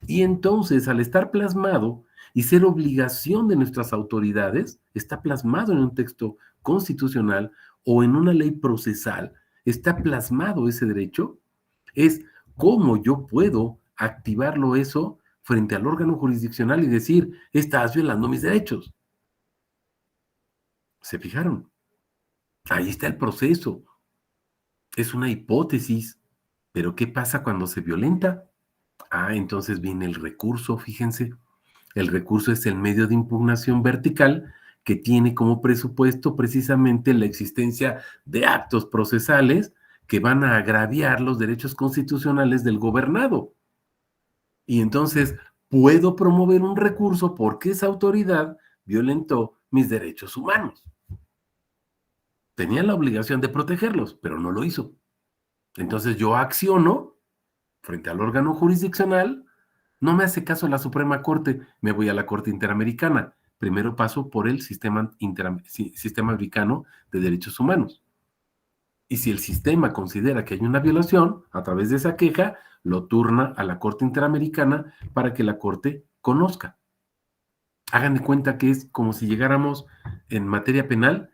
Y entonces, al estar plasmado y ser obligación de nuestras autoridades, está plasmado en un texto constitucional o en una ley procesal, está plasmado ese derecho, es cómo yo puedo activarlo eso frente al órgano jurisdiccional y decir, estás violando mis derechos. ¿Se fijaron? Ahí está el proceso. Es una hipótesis, pero ¿qué pasa cuando se violenta? Entonces viene el recurso, fíjense. El recurso es el medio de impugnación vertical que tiene como presupuesto precisamente la existencia de actos procesales que van a agraviar los derechos constitucionales del gobernado. Y entonces puedo promover un recurso porque esa autoridad violentó mis derechos humanos. Tenía la obligación de protegerlos, pero no lo hizo. Entonces yo acciono frente al órgano jurisdiccional, no me hace caso la Suprema Corte, me voy a la Corte Interamericana. Primero paso por el sistema americano de derechos humanos. Y si el sistema considera que hay una violación, a través de esa queja, lo turna a la Corte Interamericana para que la Corte conozca. Hagan de cuenta que es como si llegáramos en materia penal.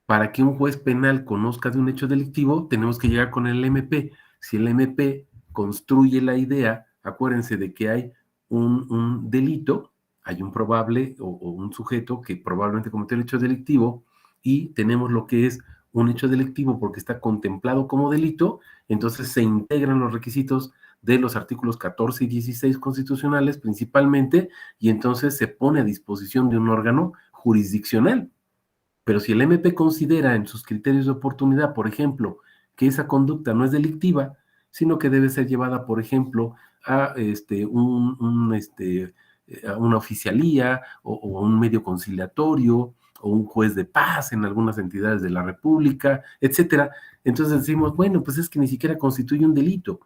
Para que un juez penal conozca de un hecho delictivo, tenemos que llegar con el MP. Si el MP construye la idea, acuérdense de que hay un delito, hay un probable o un sujeto que probablemente cometió el hecho delictivo y tenemos lo que es un hecho delictivo porque está contemplado como delito, entonces se integran los requisitos de los artículos 14 y 16 constitucionales principalmente y entonces se pone a disposición de un órgano jurisdiccional. Pero si el MP considera en sus criterios de oportunidad, por ejemplo, que esa conducta no es delictiva, sino que debe ser llevada, por ejemplo, a a una oficialía o un medio conciliatorio o un juez de paz en algunas entidades de la República, etcétera. Entonces decimos, bueno, pues es que ni siquiera constituye un delito.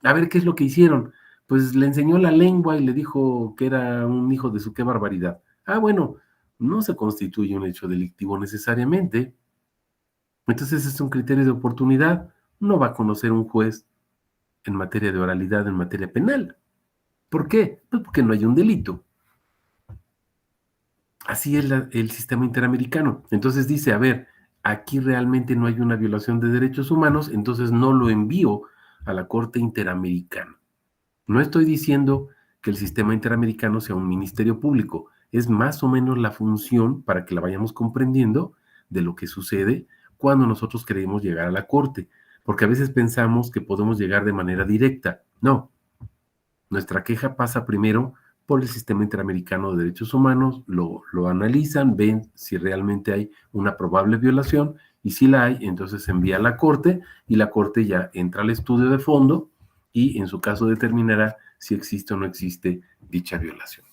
A ver, ¿qué es lo que hicieron? Pues le enseñó la lengua y le dijo que era un hijo de su qué barbaridad. Bueno, no se constituye un hecho delictivo necesariamente. Entonces es un criterio de oportunidad. No va a conocer un juez en materia de oralidad, en materia penal. ¿Por qué? Pues porque no hay un delito. Así es el sistema interamericano. Entonces dice, a ver, aquí realmente no hay una violación de derechos humanos, entonces no lo envío a la Corte Interamericana. No estoy diciendo que el sistema interamericano sea un ministerio público, es más o menos la función, para que la vayamos comprendiendo, de lo que sucede cuando nosotros queremos llegar a la Corte, porque a veces pensamos que podemos llegar de manera directa. No, nuestra queja pasa primero por el Sistema Interamericano de Derechos Humanos, lo analizan, ven si realmente hay una probable violación, y si la hay, entonces se envía a la Corte, y la Corte ya entra al estudio de fondo, y en su caso determinará si existe o no existe dicha violación.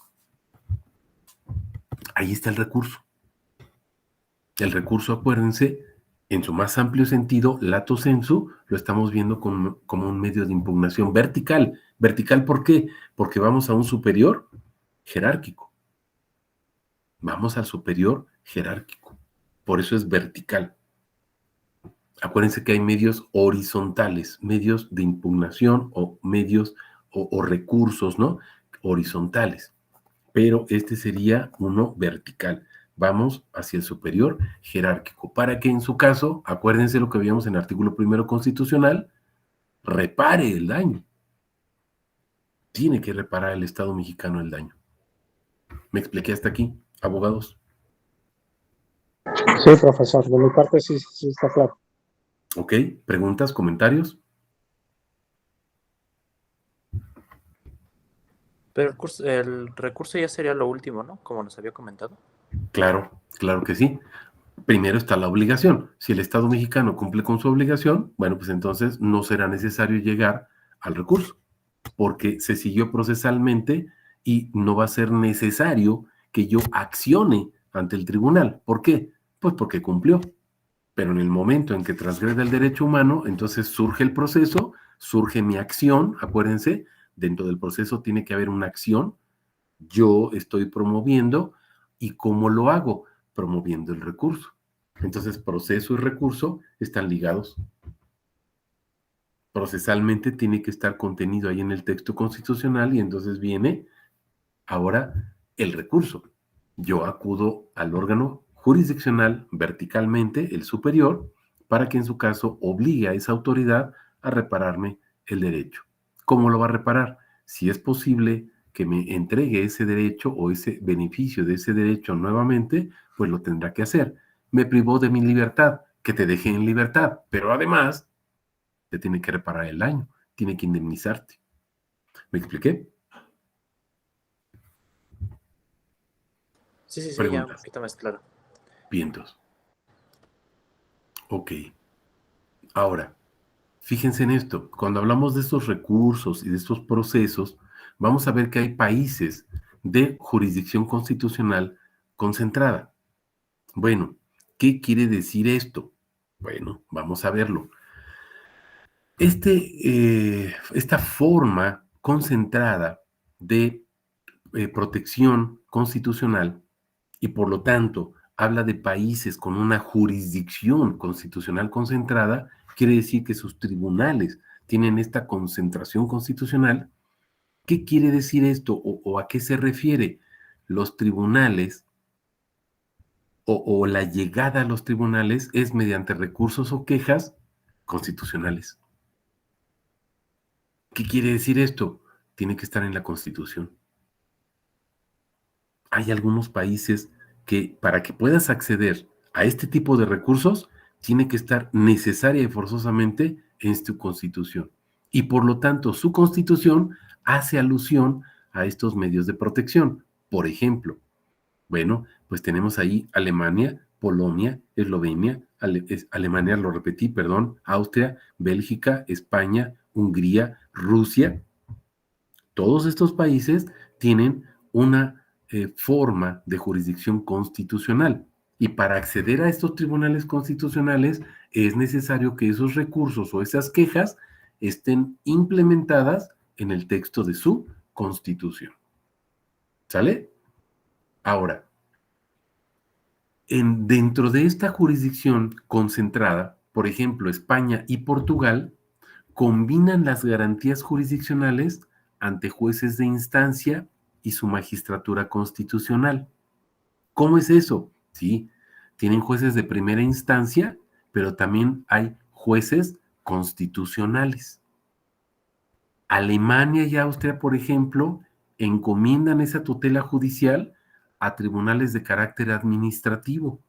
Ahí está el recurso. El recurso, acuérdense, En su más amplio sentido, lato sensu, lo estamos viendo como un medio de impugnación vertical. ¿Vertical por qué? Porque vamos a un superior jerárquico. Vamos al superior jerárquico. Por eso es vertical. Acuérdense que hay medios horizontales, medios de impugnación o medios o recursos, ¿no? Horizontales. Pero este sería uno vertical. Vamos hacia el superior jerárquico, para que en su caso, acuérdense lo que vimos en el artículo primero constitucional, repare el daño. Tiene que reparar el Estado mexicano el daño. ¿Me expliqué hasta aquí, abogados? Sí, profesor, de mi parte sí está claro. Ok, preguntas, comentarios. Pero el recurso ya sería lo último, ¿no? Como nos había comentado. Claro, claro que sí. Primero está la obligación. Si el Estado mexicano cumple con su obligación, bueno, pues entonces no será necesario llegar al recurso, porque se siguió procesalmente y no va a ser necesario que yo accione ante el tribunal. ¿Por qué? Pues porque cumplió. Pero en el momento en que transgrede el derecho humano, entonces surge el proceso, surge mi acción, acuérdense, dentro del proceso tiene que haber una acción, yo estoy promoviendo y ¿cómo lo hago? Promoviendo el recurso. Entonces, proceso y recurso están ligados. Procesalmente tiene que estar contenido ahí en el texto constitucional y entonces viene ahora el recurso. Yo acudo al órgano jurisdiccional verticalmente, el superior, para que en su caso obligue a esa autoridad a repararme el derecho. ¿Cómo lo va a reparar? Si es posible que me entregue ese derecho o ese beneficio de ese derecho nuevamente, pues lo tendrá que hacer. Me privó de mi libertad, que te deje en libertad, pero además te tiene que reparar el daño, tiene que indemnizarte. ¿Me expliqué? Sí, ya un Preguntas. poquito más claro. Vientos. Ok. Ahora, fíjense en esto. Cuando hablamos de estos recursos y de estos procesos, vamos a ver que hay países de jurisdicción constitucional concentrada. Bueno, ¿qué quiere decir esto? Bueno, vamos a verlo. Esta forma concentrada de protección constitucional y por lo tanto habla de países con una jurisdicción constitucional concentrada, quiere decir que sus tribunales tienen esta concentración constitucional. ¿Qué quiere decir esto o a qué se refiere? Los tribunales o la llegada a los tribunales es mediante recursos o quejas constitucionales. ¿Qué quiere decir esto? Tiene que estar en la Constitución. Hay algunos países que para que puedas acceder a este tipo de recursos, tiene que estar necesaria y forzosamente en su constitución. Y por lo tanto, su constitución hace alusión a estos medios de protección. Por ejemplo, bueno, pues tenemos ahí Alemania, Polonia, Eslovenia, Alemania, lo repetí, perdón, Austria, Bélgica, España, Hungría, Rusia. Todos estos países tienen una forma de jurisdicción constitucional y para acceder a estos tribunales constitucionales es necesario que esos recursos o esas quejas estén implementadas en el texto de su constitución. ¿Sale? Ahora, dentro de esta jurisdicción concentrada, por ejemplo, España y Portugal, combinan las garantías jurisdiccionales ante jueces de instancia y su magistratura constitucional. ¿Cómo es eso? Sí, tienen jueces de primera instancia, pero también hay jueces constitucionales. Alemania y Austria, por ejemplo, encomiendan esa tutela judicial a tribunales de carácter administrativo.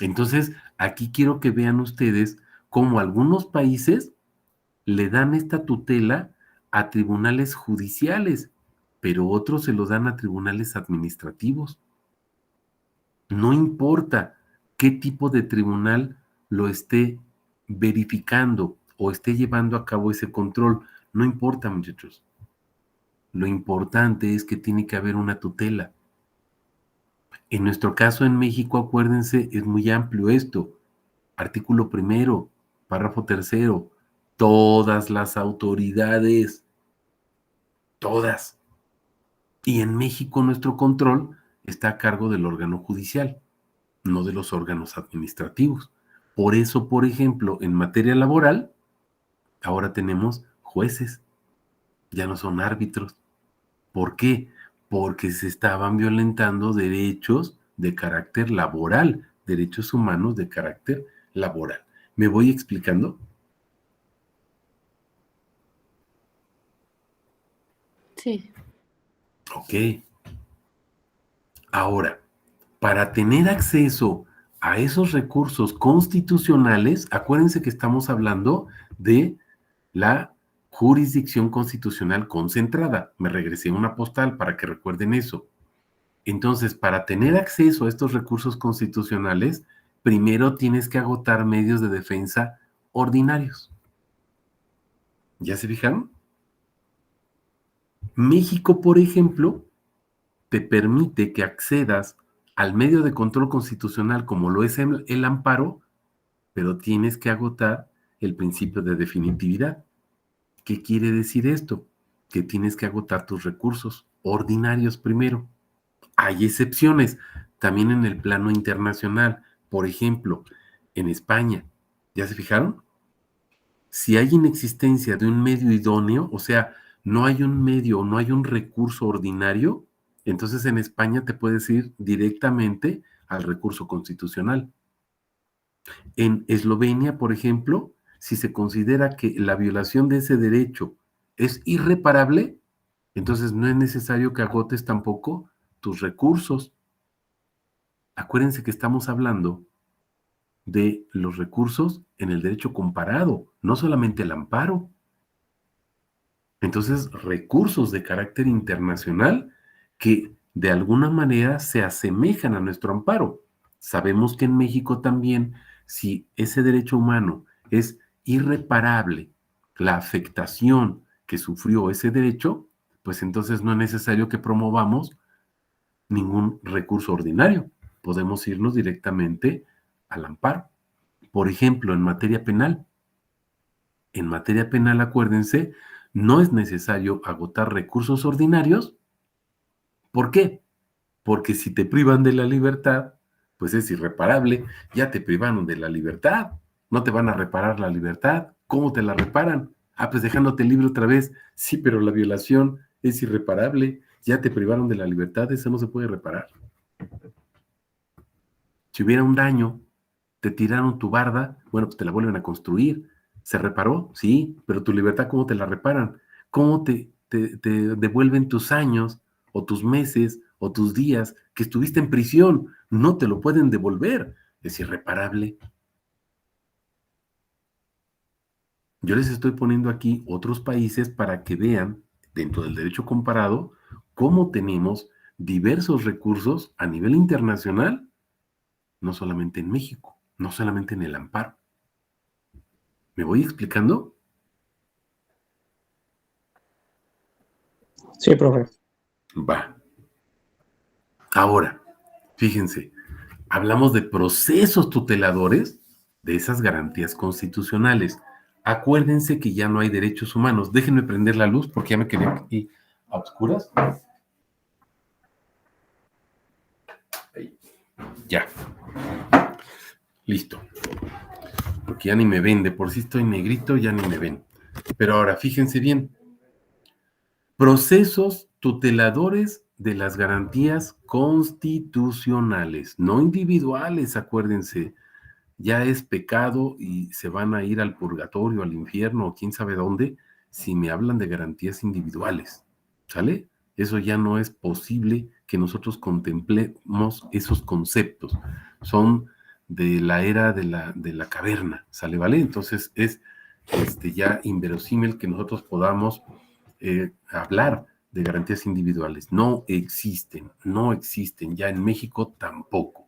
Entonces, aquí quiero que vean ustedes cómo algunos países le dan esta tutela a tribunales judiciales, pero otros se lo dan a tribunales administrativos. No importa qué tipo de tribunal lo esté verificando o esté llevando a cabo ese control, no importa, muchachos. Lo importante es que tiene que haber una tutela. En nuestro caso en México, acuérdense, es muy amplio esto. Artículo primero, párrafo tercero, todas las autoridades, todas. Y en México nuestro control está a cargo del órgano judicial, no de los órganos administrativos. Por eso, por ejemplo, en materia laboral, ahora tenemos jueces, ya no son árbitros. ¿Por qué? Porque se estaban violentando derechos de carácter laboral, derechos humanos de carácter laboral. ¿Me voy explicando? Sí. Ok. Ahora, para tener acceso a esos recursos constitucionales, acuérdense que estamos hablando de la jurisdicción constitucional concentrada. Me regresé a una postal para que recuerden eso. Entonces, para tener acceso a estos recursos constitucionales, primero tienes que agotar medios de defensa ordinarios. ¿Ya se fijaron? México, por ejemplo, te permite que accedas al medio de control constitucional como lo es el amparo, pero tienes que agotar el principio de definitividad. ¿Qué quiere decir esto? Que tienes que agotar tus recursos ordinarios primero. Hay excepciones también en el plano internacional. Por ejemplo, en España, ¿ya se fijaron? Si hay inexistencia de un medio idóneo, o sea, no hay un medio, no hay un recurso ordinario, entonces en España te puedes ir directamente al recurso constitucional. En Eslovenia, por ejemplo, si se considera que la violación de ese derecho es irreparable, entonces no es necesario que agotes tampoco tus recursos. Acuérdense que estamos hablando de los recursos en el derecho comparado, no solamente el amparo. Entonces, recursos de carácter internacional que de alguna manera se asemejan a nuestro amparo. Sabemos que en México también, si ese derecho humano es irreparable, la afectación que sufrió ese derecho, pues entonces no es necesario que promovamos ningún recurso ordinario. Podemos irnos directamente al amparo. Por ejemplo, en materia penal. En materia penal, acuérdense, no es necesario agotar recursos ordinarios. ¿Por qué? Porque si te privan de la libertad, pues es irreparable. Ya te privaron de la libertad. No te van a reparar la libertad. ¿Cómo te la reparan? Ah, pues dejándote libre otra vez. Sí, pero la violación es irreparable. Ya te privaron de la libertad. Eso no se puede reparar. Si hubiera un daño, te tiraron tu barda, bueno, pues te la vuelven a construir. ¿Se reparó? Sí, pero tu libertad, ¿cómo te la reparan? ¿Cómo te devuelven tus años o tus meses o tus días que estuviste en prisión? No te lo pueden devolver. Es irreparable. Yo les estoy poniendo aquí otros países para que vean, dentro del derecho comparado, cómo tenemos diversos recursos a nivel internacional, no solamente en México, no solamente en el amparo. ¿Me voy explicando? Sí, profe. Va. Ahora, fíjense, hablamos de procesos tuteladores de esas garantías constitucionales. Acuérdense que ya no hay derechos humanos. Déjenme prender la luz porque ya me quedé aquí a oscuras. Ahí. Ya. Listo. Porque ya ni me ven. De por sí estoy negrito, ya ni me ven. Pero ahora, fíjense bien. Procesos tuteladores de las garantías constitucionales, no individuales, acuérdense. Ya es pecado y se van a ir al purgatorio, al infierno o quién sabe dónde, si me hablan de garantías individuales, ¿sale? Eso ya no es posible que nosotros contemplemos esos conceptos. Son de la era de la caverna, ¿sale? ¿Vale? Entonces es ya inverosímil que nosotros podamos hablar de garantías individuales. No existen, no existen, ya en México tampoco.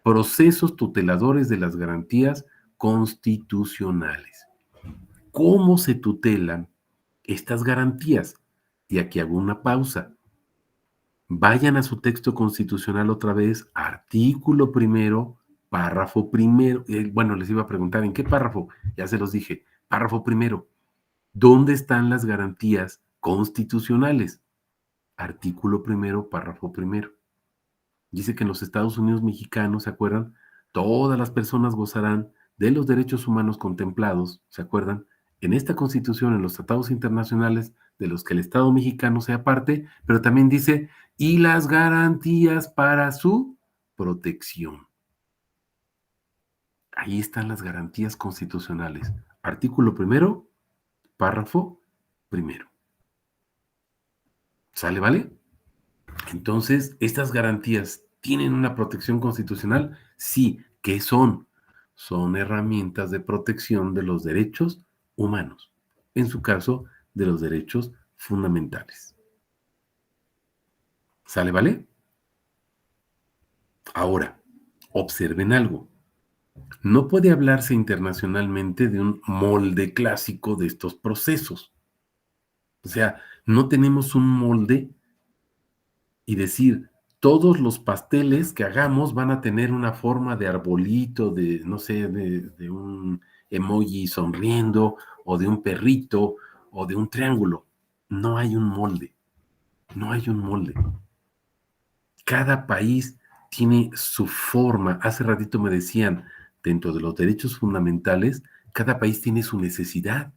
Procesos tuteladores de las garantías constitucionales. ¿Cómo se tutelan estas garantías? Y aquí hago una pausa. Vayan a su texto constitucional otra vez, artículo primero, párrafo primero. Bueno, les iba a preguntar, ¿en qué párrafo? Ya se los dije. Párrafo primero. ¿Dónde están las garantías constitucionales? Artículo primero, párrafo primero. Dice que en los Estados Unidos mexicanos, ¿se acuerdan? Todas las personas gozarán de los derechos humanos contemplados, ¿se acuerdan? En esta Constitución, en los tratados internacionales de los que el Estado mexicano sea parte, pero también dice, y las garantías para su protección. Ahí están las garantías constitucionales. Artículo primero, párrafo primero. ¿Sale, vale? Entonces, ¿estas garantías tienen una protección constitucional? Sí. ¿Qué son? Son herramientas de protección de los derechos humanos, en su caso, de los derechos fundamentales. ¿Sale, vale? Ahora, observen algo. No puede hablarse internacionalmente de un molde clásico de estos procesos. O sea, no tenemos un molde y decir, todos los pasteles que hagamos van a tener una forma de arbolito, de, no sé, de un emoji sonriendo, o de un perrito, o de un triángulo. No hay un molde. No hay un molde. Cada país tiene su forma. Hace ratito me decían, dentro de los derechos fundamentales, cada país tiene su necesidad.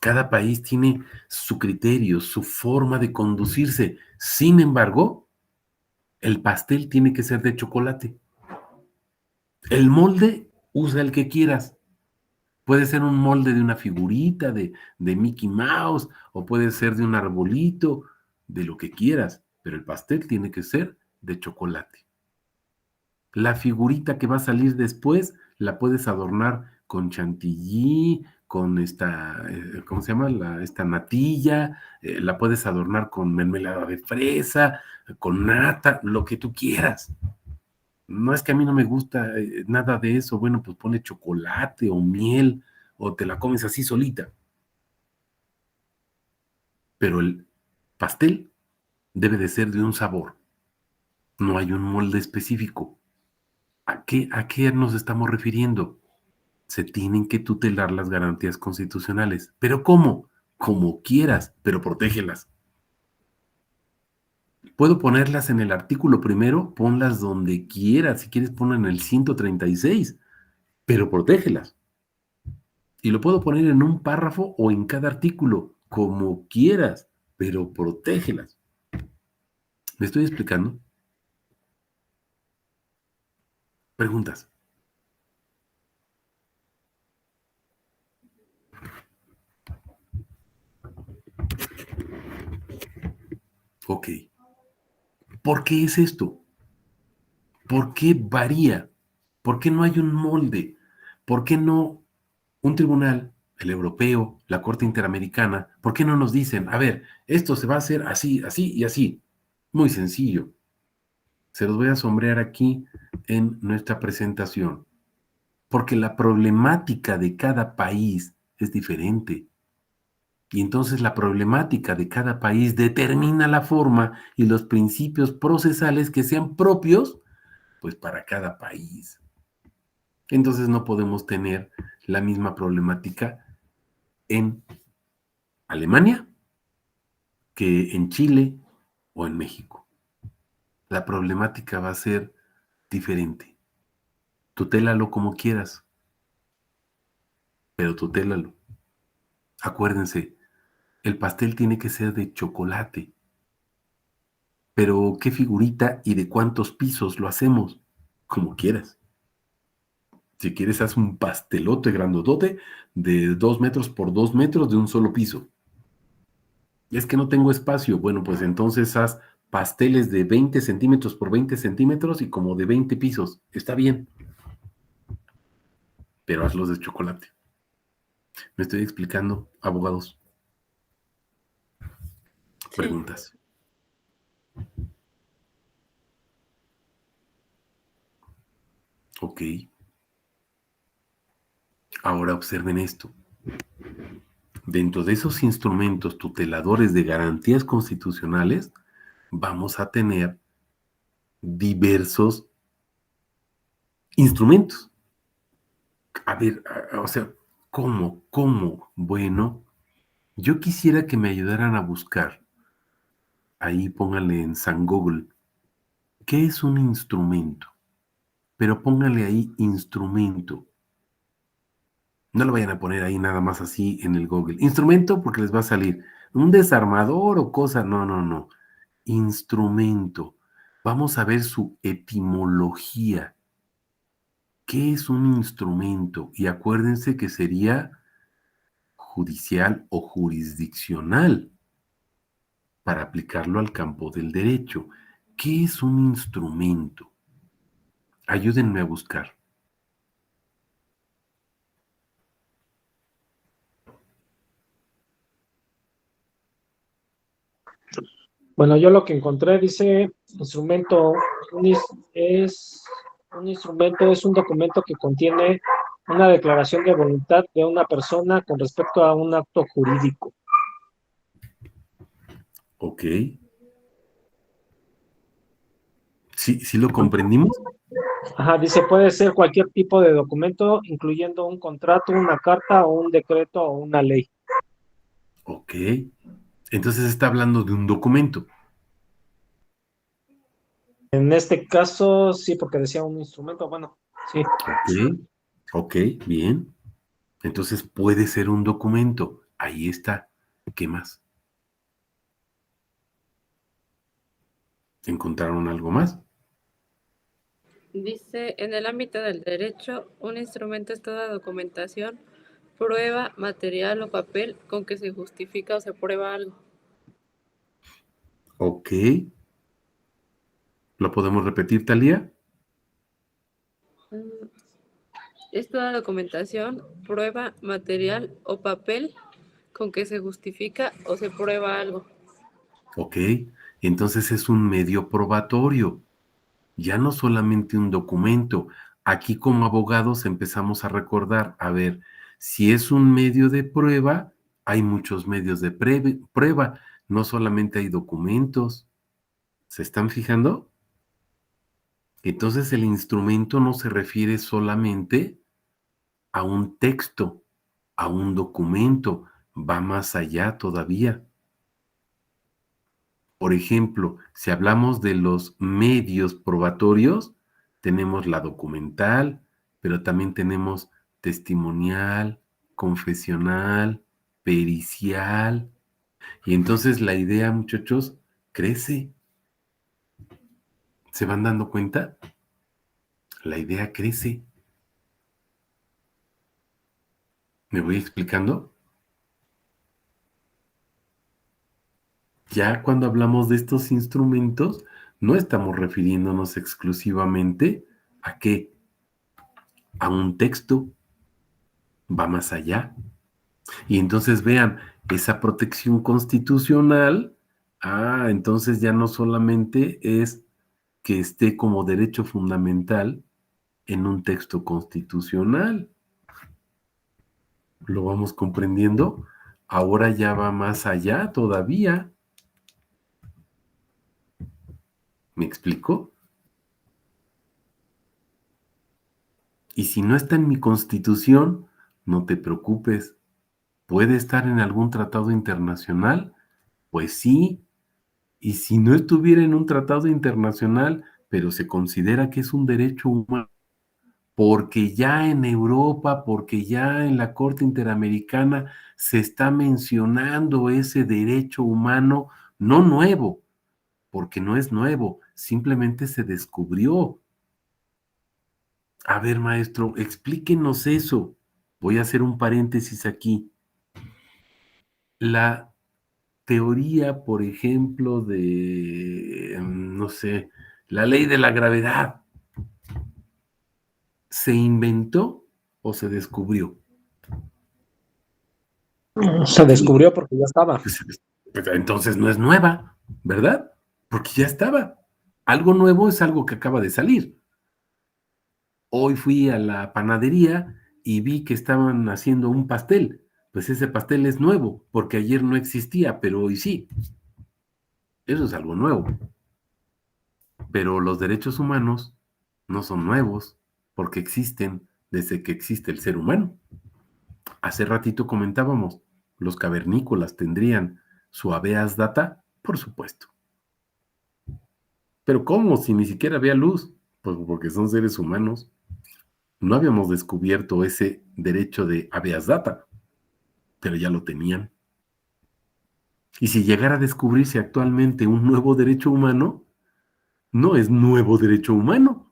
Cada país tiene su criterio, su forma de conducirse. Sin embargo, el pastel tiene que ser de chocolate. El molde, usa el que quieras. Puede ser un molde de una figurita de Mickey Mouse, o puede ser de un arbolito, de lo que quieras, pero el pastel tiene que ser de chocolate. La figurita que va a salir después la puedes adornar con chantilly, con esta, ¿cómo se llama? Esta natilla, la puedes adornar con mermelada de fresa, con nata, lo que tú quieras. No es que a mí no me gusta nada de eso, bueno, pues pone chocolate o miel, o te la comes así solita. Pero el pastel debe de ser de un sabor. No hay un molde específico. ¿A qué nos estamos refiriendo? Se tienen que tutelar las garantías constitucionales. ¿Pero cómo? Como quieras, pero protégelas. Puedo ponerlas en el artículo primero, ponlas donde quieras. Si quieres, ponlas en el 136, pero protégelas. Y lo puedo poner en un párrafo o en cada artículo, como quieras, pero protégelas. ¿Me estoy explicando? Preguntas. Ok. ¿Por qué es esto? ¿Por qué varía? ¿Por qué no hay un molde? ¿Por qué no un tribunal, el europeo, la Corte Interamericana, por qué no nos dicen, a ver, esto se va a hacer así, así y así? Muy sencillo. Se los voy a sombrear aquí en nuestra presentación. Porque la problemática de cada país es diferente. Y entonces la problemática de cada país determina la forma y los principios procesales que sean propios, pues para cada país. Entonces no podemos tener la misma problemática en Alemania que en Chile o en México. La problemática va a ser diferente. Tutélalo como quieras, pero tutélalo. Acuérdense, el pastel tiene que ser de chocolate. Pero, ¿qué figurita y de cuántos pisos lo hacemos? Como quieras. Si quieres, haz un pastelote grandotote de 2 metros por 2 metros de un solo piso. Es que no tengo espacio. Bueno, pues entonces haz pasteles de 20 centímetros por 20 centímetros y como de 20 pisos. Está bien. Pero hazlos de chocolate. ¿Me estoy explicando, abogados? Sí. Preguntas. Ok. Ahora observen esto. Dentro de esos instrumentos tuteladores de garantías constitucionales, vamos a tener diversos instrumentos. A ver, o sea, ¿cómo? Bueno, yo quisiera que me ayudaran a buscar, ahí pónganle en San Google, ¿qué es un instrumento? Pero pónganle ahí instrumento. No lo vayan a poner ahí nada más así en el Google. Instrumento porque les va a salir un desarmador o cosa. No, no, no. Instrumento. Vamos a ver su etimología. ¿Qué es un instrumento? Y acuérdense que sería judicial o jurisdiccional para aplicarlo al campo del derecho. ¿Qué es un instrumento? Ayúdenme a buscar. Bueno, yo lo que encontré dice instrumento un instrumento es un documento que contiene una declaración de voluntad de una persona con respecto a un acto jurídico. Ok. ¿Sí lo comprendimos? Ajá, dice puede ser cualquier tipo de documento, incluyendo un contrato, una carta o un decreto o una ley. Ok. Entonces está hablando de un documento. En este caso, sí, porque decía un instrumento, bueno, sí. Ok. Ok, bien. Entonces puede ser un documento. Ahí está. ¿Qué más? ¿Encontraron algo más? Dice, en el ámbito del derecho, un instrumento es toda documentación, prueba, material o papel con que se justifica o se prueba algo. Ok. ¿Lo podemos repetir, Talía? Mm, Es toda documentación, prueba, material o papel con que se justifica o se prueba algo. Ok. Entonces es un medio probatorio. Ya no solamente un documento. Aquí como abogados empezamos a recordar, a ver, si es un medio de prueba, hay muchos medios de prueba, no solamente hay documentos. ¿Se están fijando? Entonces el instrumento no se refiere solamente a un texto, a un documento, va más allá todavía. Por ejemplo, si hablamos de los medios probatorios, tenemos la documental, pero también tenemos testimonial, confesional, pericial. Y entonces la idea, muchachos, crece. ¿Se van dando cuenta? La idea crece. ¿Me voy explicando? Ya cuando hablamos de estos instrumentos, no estamos refiriéndonos exclusivamente a qué, a un texto, va más allá. Y entonces vean, esa protección constitucional, entonces ya no solamente es que esté como derecho fundamental en un texto constitucional, lo vamos comprendiendo, ahora ya va más allá todavía. ¿Me explico? Y si no está en mi constitución, no te preocupes. ¿Puede estar en algún tratado internacional? Pues sí. Y si no estuviera en un tratado internacional, pero se considera que es un derecho humano, porque ya en Europa, porque ya en la Corte Interamericana se está mencionando ese derecho humano, no nuevo, porque no es nuevo, simplemente se descubrió. A ver, maestro, explíquenos eso. Voy a hacer un paréntesis aquí. La teoría, por ejemplo, de, no sé, la ley de la gravedad, ¿se inventó o se descubrió? Se descubrió porque ya estaba. Pues entonces no es nueva, ¿verdad? Porque ya estaba. Algo nuevo es algo que acaba de salir. Hoy fui a la panadería y vi que estaban haciendo un pastel. Pues ese pastel es nuevo, porque ayer no existía, pero hoy sí. Eso es algo nuevo. Pero los derechos humanos no son nuevos. porque existen desde que existe el ser humano. Hace ratito comentábamos, los cavernícolas tendrían su habeas data, por supuesto. Pero ¿cómo? Si ni siquiera había luz, pues porque son seres humanos. No habíamos descubierto ese derecho de habeas data, pero ya lo tenían. Y si llegara a descubrirse actualmente un nuevo derecho humano, no es nuevo derecho humano.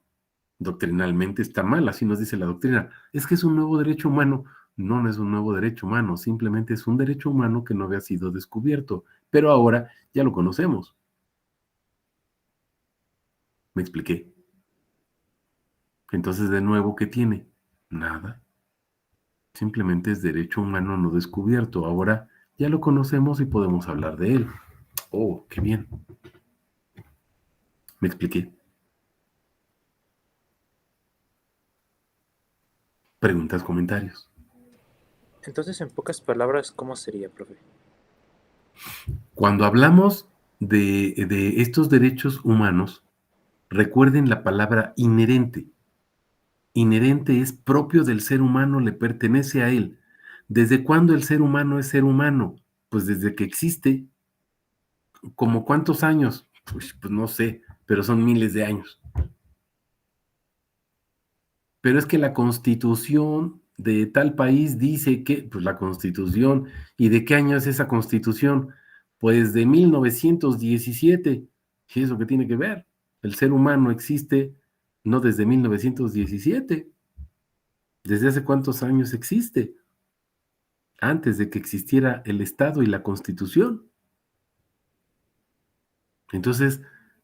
Doctrinalmente está mal, así nos dice la doctrina. Es que es un nuevo derecho humano. No, no es un nuevo derecho humano, simplemente es un derecho humano que no había sido descubierto, pero ahora ya lo conocemos. ¿Me expliqué? Entonces, de nuevo, ¿qué tiene? Nada. Simplemente es derecho humano no descubierto. Ahora ya lo conocemos y podemos hablar de él. Oh, qué bien. ¿Me expliqué? Preguntas, comentarios. Entonces, en pocas palabras, ¿cómo sería, profe? Cuando hablamos de estos derechos humanos, recuerden la palabra inherente. Inherente es propio del ser humano, le pertenece a él. ¿Desde cuándo el ser humano es ser humano? Pues desde que existe. ¿Cómo cuántos años? Pues no sé, pero son miles de años. Pero es que la constitución de tal país dice que, pues la constitución, ¿y de qué año es esa constitución? Pues de 1917. ¿Y eso qué tiene que ver? El ser humano existe no desde 1917. ¿Desde hace cuántos años existe? Antes de que existiera el Estado y la Constitución. Entonces,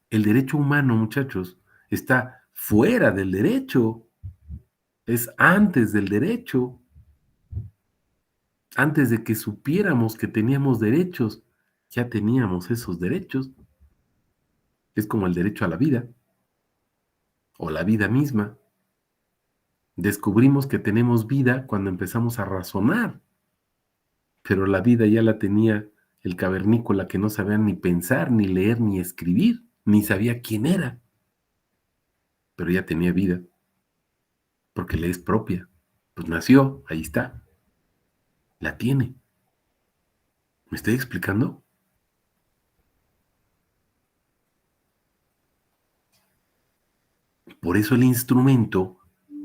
el derecho humano, muchachos, está fuera del derecho, es antes del derecho, antes de que supiéramos que teníamos derechos, ya teníamos esos derechos. Es como el derecho a la vida, o la vida misma. Descubrimos que tenemos vida cuando empezamos a razonar, pero la vida ya la tenía el cavernícola que no sabía ni pensar, ni leer, ni escribir, ni sabía quién era, pero ya tenía vida, porque le es propia. Pues nació, ahí está, la tiene. ¿Me estoy explicando? Por eso el instrumento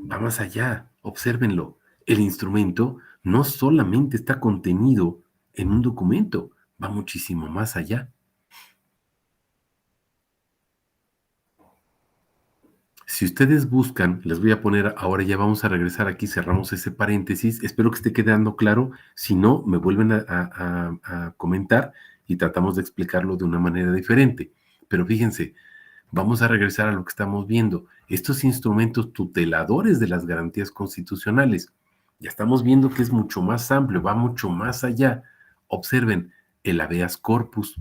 va más allá, obsérvenlo. El instrumento no solamente está contenido en un documento, va muchísimo más allá. Si ustedes buscan, les voy a poner, ahora ya vamos a regresar aquí, cerramos ese paréntesis, espero que esté quedando claro, si no, me vuelven a comentar y tratamos de explicarlo de una manera diferente. Pero fíjense, vamos a regresar a lo que estamos viendo, estos instrumentos tuteladores de las garantías constitucionales. Ya estamos viendo que es mucho más amplio, va mucho más allá. Observen, el habeas corpus.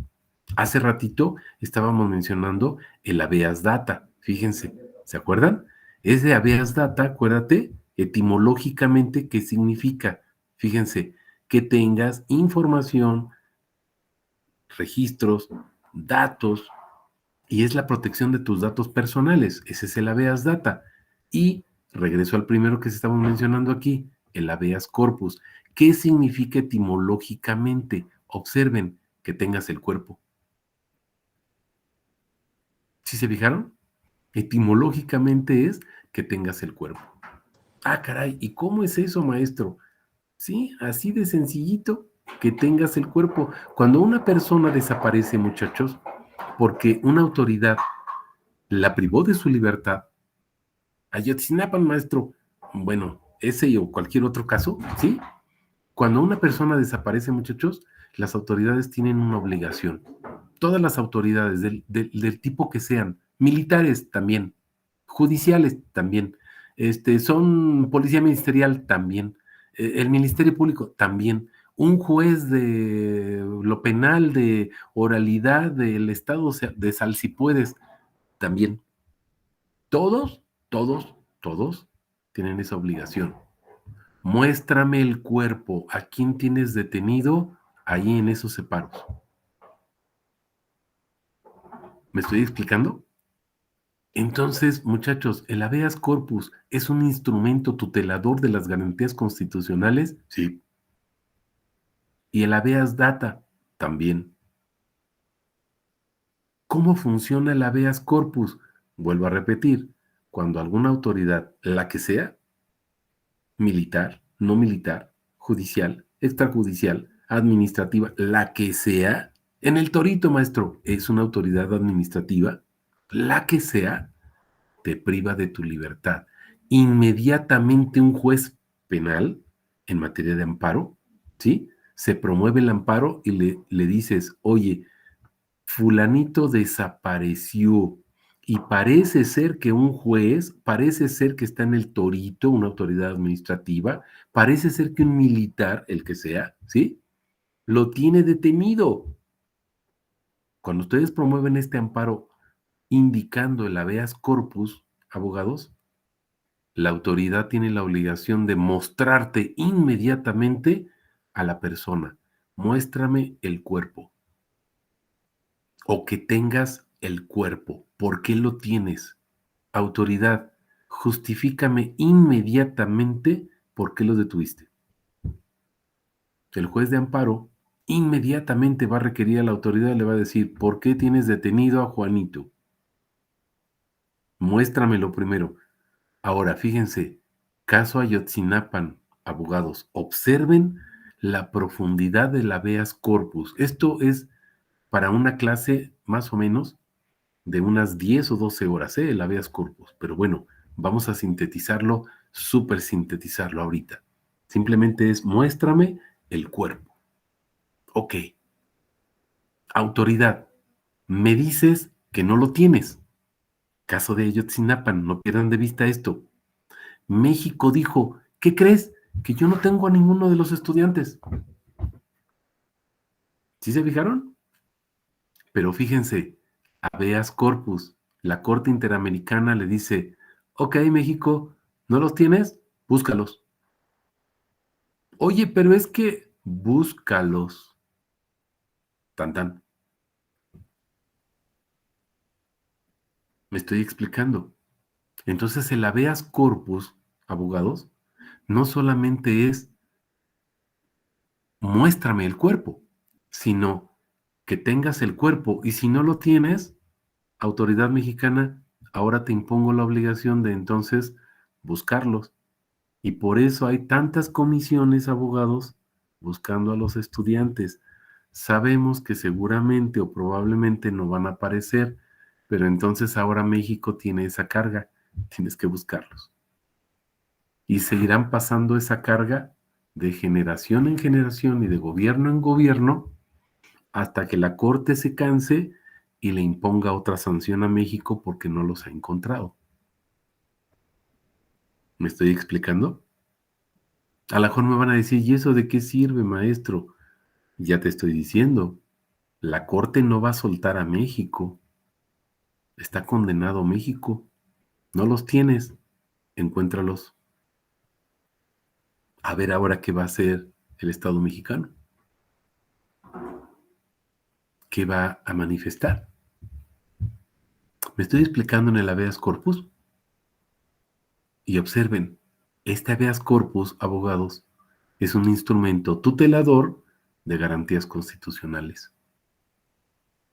Hace ratito estábamos mencionando el habeas data, fíjense, ¿se acuerdan? Ese habeas data, acuérdate, etimológicamente, ¿qué significa? Fíjense, que tengas información, registros, datos, y es la protección de tus datos personales. Ese es el habeas data. Y regreso al primero que estamos mencionando aquí, el habeas corpus. ¿Qué significa etimológicamente? Observen que tengas el cuerpo. ¿Sí se fijaron? Etimológicamente es que tengas el cuerpo. Ah, caray, ¿y cómo es eso, maestro? Sí, así de sencillito, que tengas el cuerpo. Cuando una persona desaparece, muchachos, porque una autoridad la privó de su libertad, Ayotzinapa, maestro, bueno, ese o cualquier otro caso, ¿sí? Cuando una persona desaparece, muchachos, las autoridades tienen una obligación. Todas las autoridades del tipo que sean, militares también, judiciales también, son policía ministerial también, el Ministerio Público también, un juez de lo penal, de oralidad del Estado, o sea, de Salsipuedes también. Todos, todos, todos tienen esa obligación. Muéstrame el cuerpo, a quién tienes detenido ahí en esos separos. ¿Me estoy explicando? Entonces, muchachos, el habeas corpus es un instrumento tutelador de las garantías constitucionales, sí. Y el habeas data, también. ¿Cómo funciona el habeas corpus? Vuelvo a repetir, cuando alguna autoridad, la que sea, militar, no militar, judicial, extrajudicial, administrativa, la que sea, en el torito, maestro, es una autoridad administrativa, la que sea, te priva de tu libertad. Inmediatamente un juez penal, en materia de amparo, ¿sí? Se promueve el amparo y le dices, oye, fulanito desapareció y parece ser que un juez, parece ser que está en el torito, una autoridad administrativa, parece ser que un militar, el que sea, ¿sí? Lo tiene detenido. Cuando ustedes promueven este amparo indicando el habeas corpus, abogados, la autoridad tiene la obligación de mostrarte inmediatamente a la persona. Muéstrame el cuerpo. O que tengas el cuerpo. ¿Por qué lo tienes? Autoridad, justifícame inmediatamente por qué lo detuviste. El juez de amparo inmediatamente va a requerir a la autoridad y le va a decir, ¿por qué tienes detenido a Juanito? Muéstramelo primero. Ahora, fíjense, caso Ayotzinapan, abogados, observen la profundidad del habeas corpus. Esto es para una clase más o menos de unas 10 o 12 horas, el habeas corpus. Pero bueno, vamos a sintetizarlo, súper sintetizarlo ahorita. Simplemente es muéstrame el cuerpo. Ok. Autoridad, me dices que no lo tienes. Caso de Ayotzinapan, no pierdan de vista esto. México dijo, ¿qué crees? Que yo no tengo a ninguno de los estudiantes. ¿Sí se fijaron? Pero fíjense, habeas corpus, la Corte Interamericana le dice, ok, México, ¿no los tienes? Búscalos. Oye, pero es que búscalos. Tan tan. Me estoy explicando. Entonces el habeas corpus, abogados, no solamente es muéstrame el cuerpo, sino que tengas el cuerpo y si no lo tienes, autoridad mexicana, ahora te impongo la obligación de entonces buscarlos. Y por eso hay tantas comisiones, abogados, buscando a los estudiantes. Sabemos que seguramente o probablemente no van a aparecer, pero entonces ahora México tiene esa carga, tienes que buscarlos. Y seguirán pasando esa carga de generación en generación y de gobierno en gobierno hasta que la Corte se canse y le imponga otra sanción a México porque no los ha encontrado. ¿Me estoy explicando? A lo mejor me van a decir, ¿y eso de qué sirve, maestro? Ya te estoy diciendo, la Corte no va a soltar a México. Está condenado México. No los tienes, encuéntralos. A ver ahora qué va a hacer el Estado mexicano. ¿Qué va a manifestar? ¿Me estoy explicando en el habeas corpus? Y observen, este habeas corpus, abogados, es un instrumento tutelador de garantías constitucionales.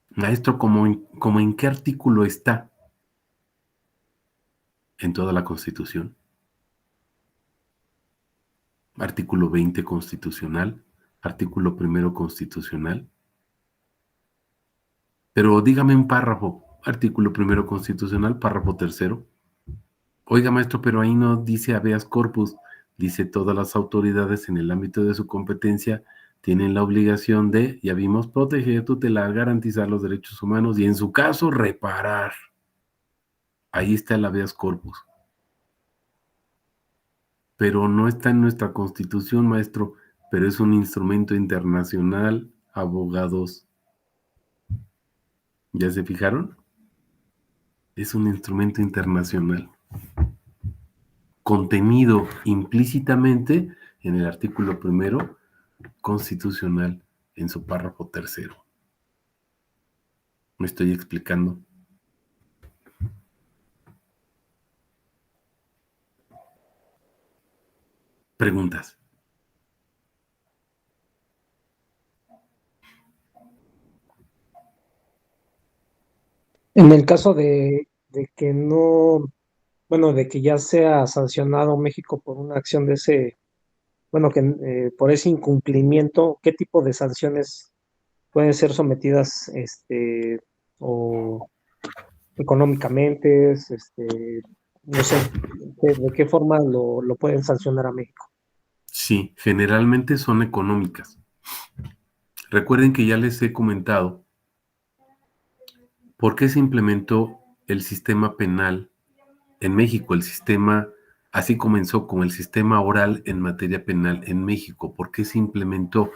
Maestro, ¿cómo en qué artículo está en toda la Constitución? Artículo 20 constitucional, artículo 1 constitucional. Pero dígame un párrafo, artículo 1 constitucional, párrafo 3. Oiga, maestro, pero ahí no dice habeas corpus, dice todas las autoridades en el ámbito de su competencia tienen la obligación de, ya vimos, proteger, tutelar, garantizar los derechos humanos y en su caso reparar. Ahí está el habeas corpus. Pero no está en nuestra Constitución, maestro, pero es un instrumento internacional, abogados. ¿Ya se fijaron? Es un instrumento internacional, contenido implícitamente en el artículo 1 constitucional, en su párrafo 3. ¿Me estoy explicando? Preguntas. En el caso de que no, bueno, de que ya sea sancionado México por una acción de ese, bueno, que por ese incumplimiento, ¿qué tipo de sanciones pueden ser sometidas, o económicamente, no sé, de qué forma lo pueden sancionar a México? Sí, generalmente son económicas. Recuerden que ya les he comentado por qué se implementó el sistema penal en México, el sistema, así comenzó con el sistema oral en materia penal en México. ¿Por qué se implementó?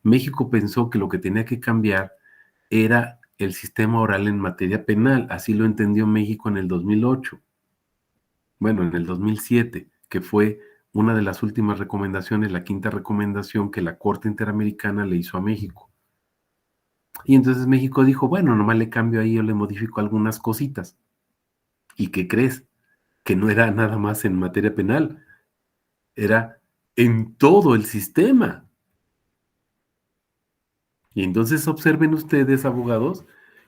México pensó que lo que tenía que cambiar era el sistema oral en materia penal. Así lo entendió México en el 2008. Bueno, en el 2007, que fue una de las últimas recomendaciones, la quinta recomendación que la Corte Interamericana le hizo a México. Y entonces México dijo, bueno, nomás le cambio ahí, yo le modifico algunas cositas. ¿Y qué crees? Que no era nada más en materia penal, era en todo el sistema. Y entonces observen ustedes, abogados,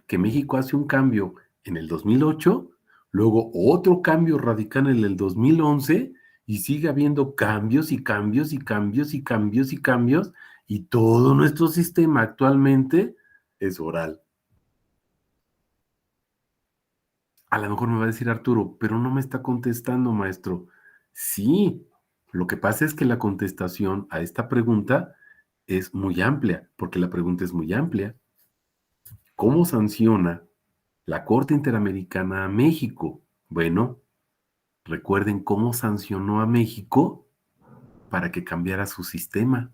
que México hace un cambio en el 2008, luego otro cambio radical en el 2011, y sigue habiendo cambios y cambios y cambios y cambios y cambios, y todo nuestro sistema actualmente es oral. A lo mejor me va a decir Arturo, pero no me está contestando, maestro. Sí, lo que pasa es que la contestación a esta pregunta es muy amplia, porque la pregunta es muy amplia. ¿Cómo sanciona la Corte Interamericana a México? Bueno, recuerden cómo sancionó a México para que cambiara su sistema.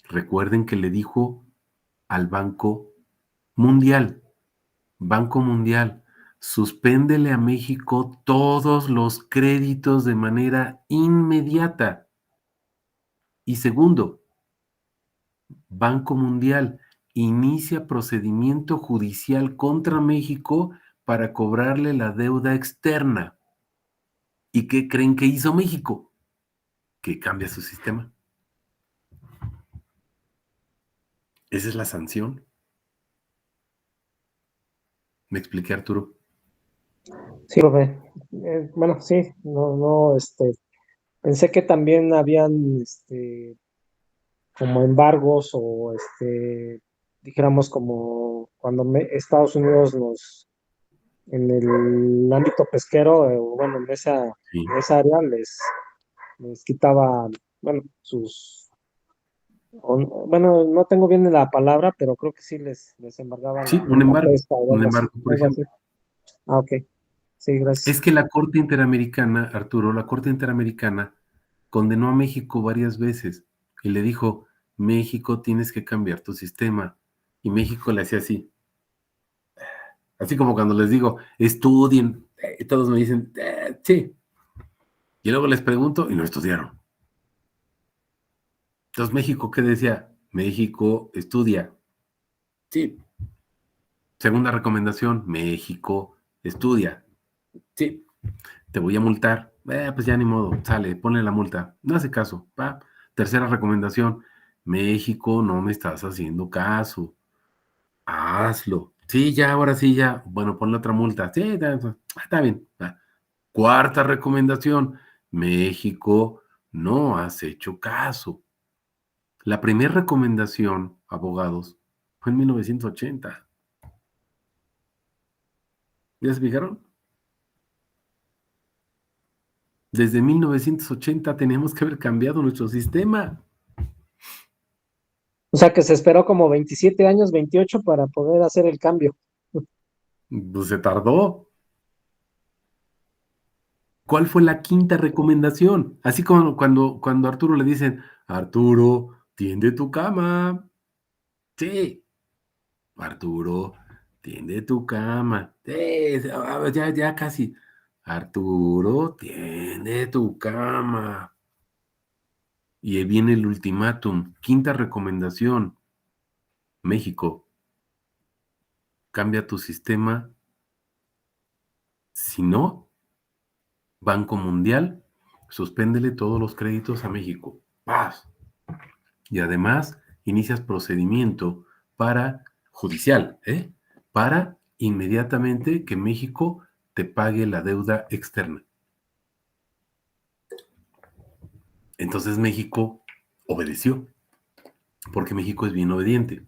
Recuerden que le dijo al Banco Mundial, suspéndele a México todos los créditos de manera inmediata. Y segundo, Banco Mundial, inicia procedimiento judicial contra México para cobrarle la deuda externa. ¿Y qué creen que hizo México? Que cambia su sistema. Esa es la sanción. ¿Me expliqué, Arturo? Sí, profe. Bueno, sí, no, pensé que también habían, como embargos o, dijéramos como cuando Estados Unidos en el ámbito pesquero, bueno, Sí. en esa área les quitaba, bueno, bueno, no tengo bien la palabra, pero creo que sí les embargaba Sí, la pesca o un algo así, embargo, por ejemplo. Ah, ok. Sí, Es gracias. que la Corte Interamericana, Arturo, la Corte Interamericana condenó a México varias veces y le dijo, México, tienes que cambiar tu sistema. Y México le hacía así. Así como cuando les digo, estudien, todos me dicen, sí. Y luego les pregunto y no estudiaron. Entonces, México, ¿qué decía? México estudia. Sí. Segunda recomendación, México estudia. Sí. Te voy a multar. Pues ya ni modo, sale, ponle la multa. No hace caso. Va. Tercera recomendación, México, no me estás haciendo caso. Hazlo. Sí, ya, ahora sí, ya. Bueno, ponle otra multa. Sí, está bien. Va. Cuarta recomendación, México, no has hecho caso. La primera recomendación, abogados, fue en 1980. ¿Ya se fijaron? Desde 1980 tenemos que haber cambiado nuestro sistema. O sea que se esperó como 27 años, 28 para poder hacer el cambio. Pues se tardó. ¿Cuál fue la quinta recomendación? Así como cuando a Arturo le dicen, Arturo, tiende tu cama. Sí, Arturo, tiende tu cama. Sí, ya casi. Arturo, tiende tu cama. Y ahí viene el ultimátum. Quinta recomendación. México, cambia tu sistema. Si no, Banco Mundial suspéndele todos los créditos a México. ¡Paz! Y además inicias procedimiento judicial, para inmediatamente que México te pague la deuda externa. Entonces México obedeció, porque México es bien obediente.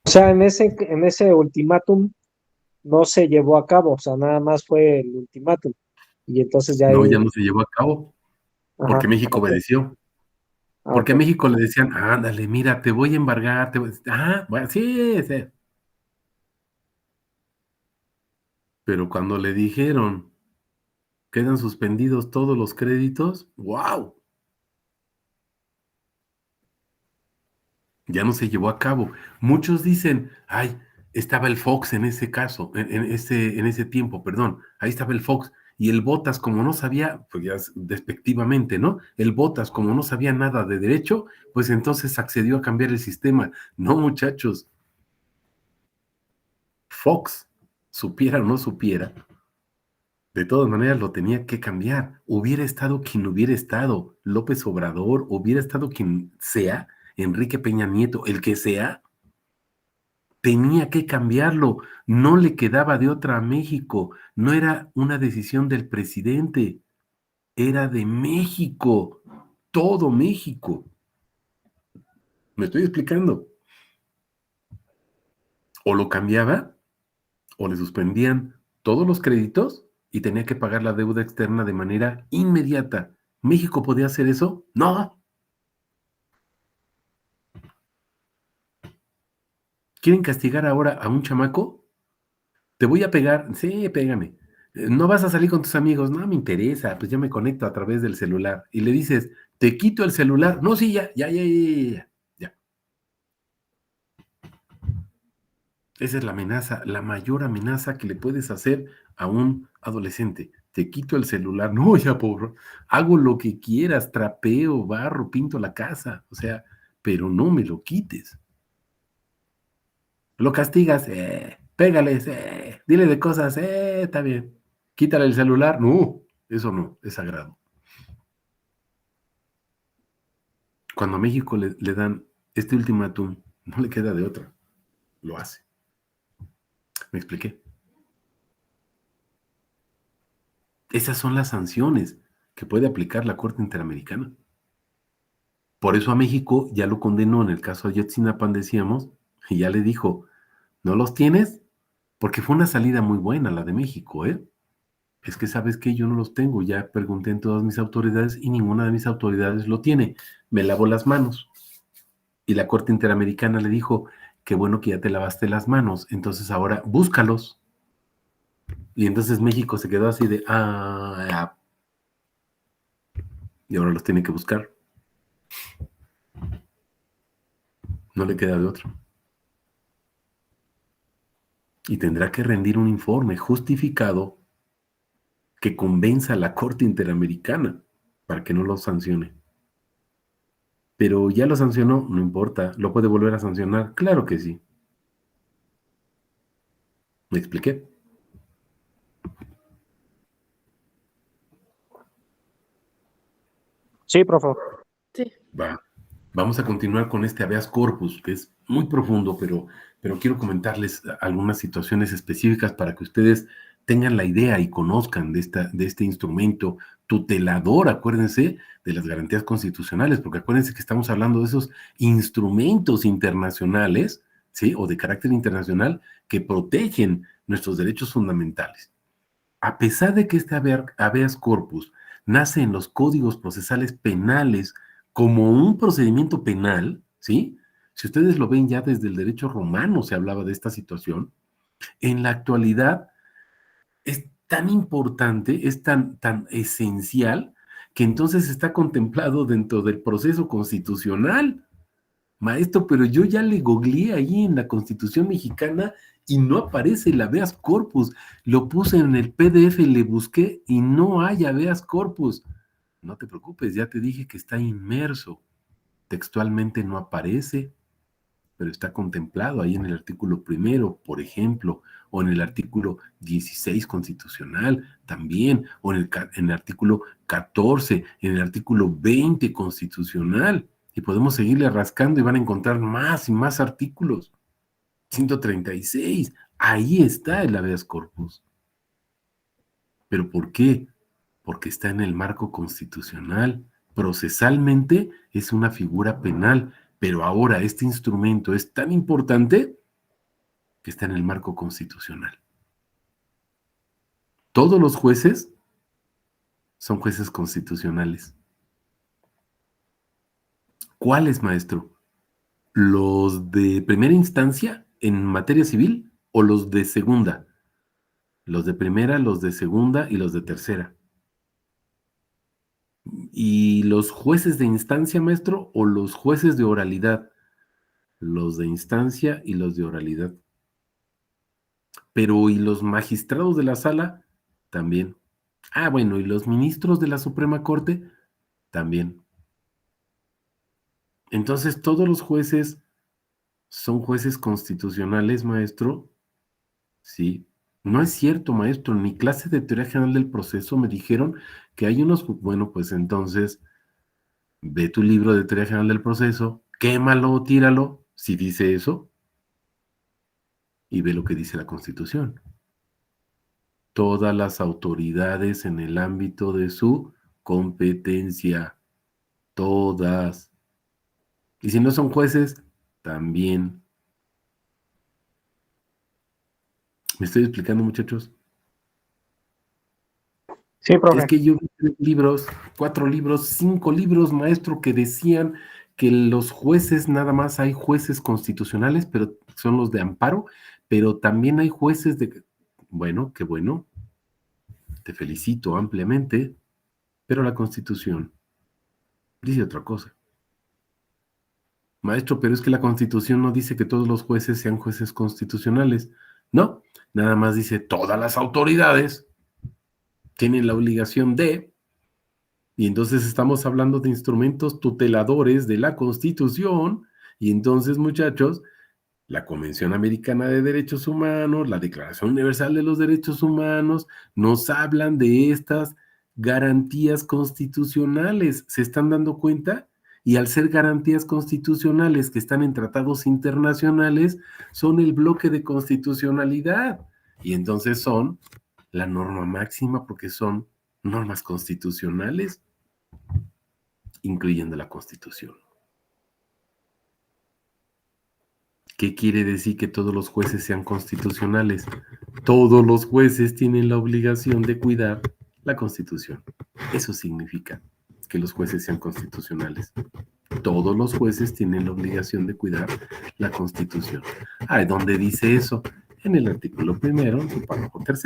O sea, en ese ultimátum no se llevó a cabo, o sea, nada más fue el ultimátum. Y entonces ya No, ahí. ya no se llevó a cabo, porque Ajá, México ok. obedeció. Porque a Ok. México le decían, ándale, mira, te voy a embargar, bueno, sí, sí. Pero cuando le dijeron, quedan suspendidos todos los créditos, ¡wow! Ya no se llevó a cabo. Muchos dicen, ay, estaba el Fox en ese caso, en ese tiempo, perdón, ahí estaba el Fox. Y el Botas, como no sabía, pues ya despectivamente, ¿no? El Botas, como no sabía nada de derecho, pues entonces accedió a cambiar el sistema. No, muchachos, Fox, supiera o no supiera, de todas maneras lo tenía que cambiar. Hubiera estado quien hubiera estado, López Obrador, hubiera estado quien sea, Enrique Peña Nieto, el que sea, tenía que cambiarlo. No le quedaba de otra a México. No era una decisión del presidente, era de México, todo México. ¿Me estoy explicando? O lo cambiaba o le suspendían todos los créditos y tenía que pagar la deuda externa de manera inmediata. ¿México podía hacer eso? No. ¿Quieren castigar ahora a un chamaco? Te voy a pegar. Sí, pégame. No vas a salir con tus amigos. No me interesa. Pues ya me conecto a través del celular. Y le dices, te quito el celular. No, sí, ya. Esa es la amenaza, la mayor amenaza que le puedes hacer a un adolescente. Te quito el celular. No, ya, pobre. Hago lo que quieras, trapeo, barro, pinto la casa. O sea, pero no me lo quites. Lo castigas, pégales, dile de cosas, está bien. Quítale el celular, no, eso no, es sagrado. Cuando a México le dan este ultimátum, no le queda de otra, lo hace. ¿Me expliqué? Esas son las sanciones que puede aplicar la Corte Interamericana. Por eso a México ya lo condenó en el caso de Ayotzinapa, decíamos, y ya le dijo, ¿no los tienes? Porque fue una salida muy buena la de México, ¿eh? Es que sabes que yo no los tengo, ya pregunté en todas mis autoridades y ninguna de mis autoridades lo tiene. Me lavo las manos. Y la Corte Interamericana le dijo, qué bueno que ya te lavaste las manos, entonces ahora búscalos. Y entonces México se quedó así de, y ahora los tiene que buscar. No le queda de otro. Y tendrá que rendir un informe justificado que convenza a la Corte Interamericana para que no lo sancione. Pero ya lo sancionó, no importa, ¿lo puede volver a sancionar? Claro que sí. ¿Me expliqué? Sí, profe. Sí. Va. Vamos a continuar con este habeas corpus, que es muy profundo, pero quiero comentarles algunas situaciones específicas para que ustedes tengan la idea y conozcan de este instrumento tutelador, acuérdense, de las garantías constitucionales, porque acuérdense que estamos hablando de esos instrumentos internacionales, ¿sí? O de carácter internacional que protegen nuestros derechos fundamentales. A pesar de que este habeas corpus nace en los códigos procesales penales como un procedimiento penal, ¿sí? Si ustedes lo ven ya desde el derecho romano se hablaba de esta situación, en la actualidad es tan importante, es tan esencial, que entonces está contemplado dentro del proceso constitucional. Maestro, pero yo ya le googleé ahí en la Constitución mexicana y no aparece el habeas corpus. Lo puse en el PDF, le busqué y no hay habeas corpus. No te preocupes, ya te dije que está inmerso. Textualmente no aparece. pero está contemplado ahí en el artículo 1, por ejemplo, o en el artículo 16 constitucional también, o en el artículo 14, en el artículo 20 constitucional, y podemos seguirle rascando y van a encontrar más y más artículos. 136, ahí está el habeas corpus. ¿Pero por qué? Porque está en el marco constitucional. Procesalmente es una figura penal, pero ahora este instrumento es tan importante que está en el marco constitucional. Todos los jueces son jueces constitucionales. ¿Cuáles, maestro? ¿Los de primera instancia en materia civil o los de segunda? Los de primera, los de segunda y los de tercera. ¿Y los jueces de instancia, maestro, o los jueces de oralidad? Los de instancia y los de oralidad. Pero, ¿y los magistrados de la sala? También. Ah, bueno, ¿y los ministros de la Suprema Corte? También. Entonces, ¿todos los jueces son jueces constitucionales, maestro? Sí. No es cierto, maestro. En mi clase de teoría general del proceso me dijeron que hay unos, bueno, pues entonces, ve tu libro de teoría general del proceso, quémalo, tíralo, si dice eso, y ve lo que dice la Constitución. Todas las autoridades en el ámbito de su competencia, todas. Y si no son jueces, también. ¿Me estoy explicando, muchachos? Sí, profe. Es que yo vi 3 libros, 4 libros, 5 libros, maestro, que decían que los jueces, nada más hay jueces constitucionales, pero son los de amparo, pero también hay jueces de... Bueno, qué bueno, te felicito ampliamente, pero la Constitución dice otra cosa. Maestro, pero es que la Constitución no dice que todos los jueces sean jueces constitucionales. No, nada más dice todas las autoridades tienen la obligación de, y entonces estamos hablando de instrumentos tuteladores de la Constitución, y entonces, muchachos, la Convención Americana de Derechos Humanos, la Declaración Universal de los Derechos Humanos, nos hablan de estas garantías constitucionales. ¿Se están dando cuenta? Y al ser garantías constitucionales que están en tratados internacionales, son el bloque de constitucionalidad. Y entonces son la norma máxima porque son normas constitucionales, incluyendo la Constitución. ¿Qué quiere decir que todos los jueces sean constitucionales? Todos los jueces tienen la obligación de cuidar la Constitución. Eso significa que los jueces sean constitucionales. Todos los jueces tienen la obligación de cuidar la Constitución. ¿Dónde dice eso? En el artículo 1, en su párrafo 3.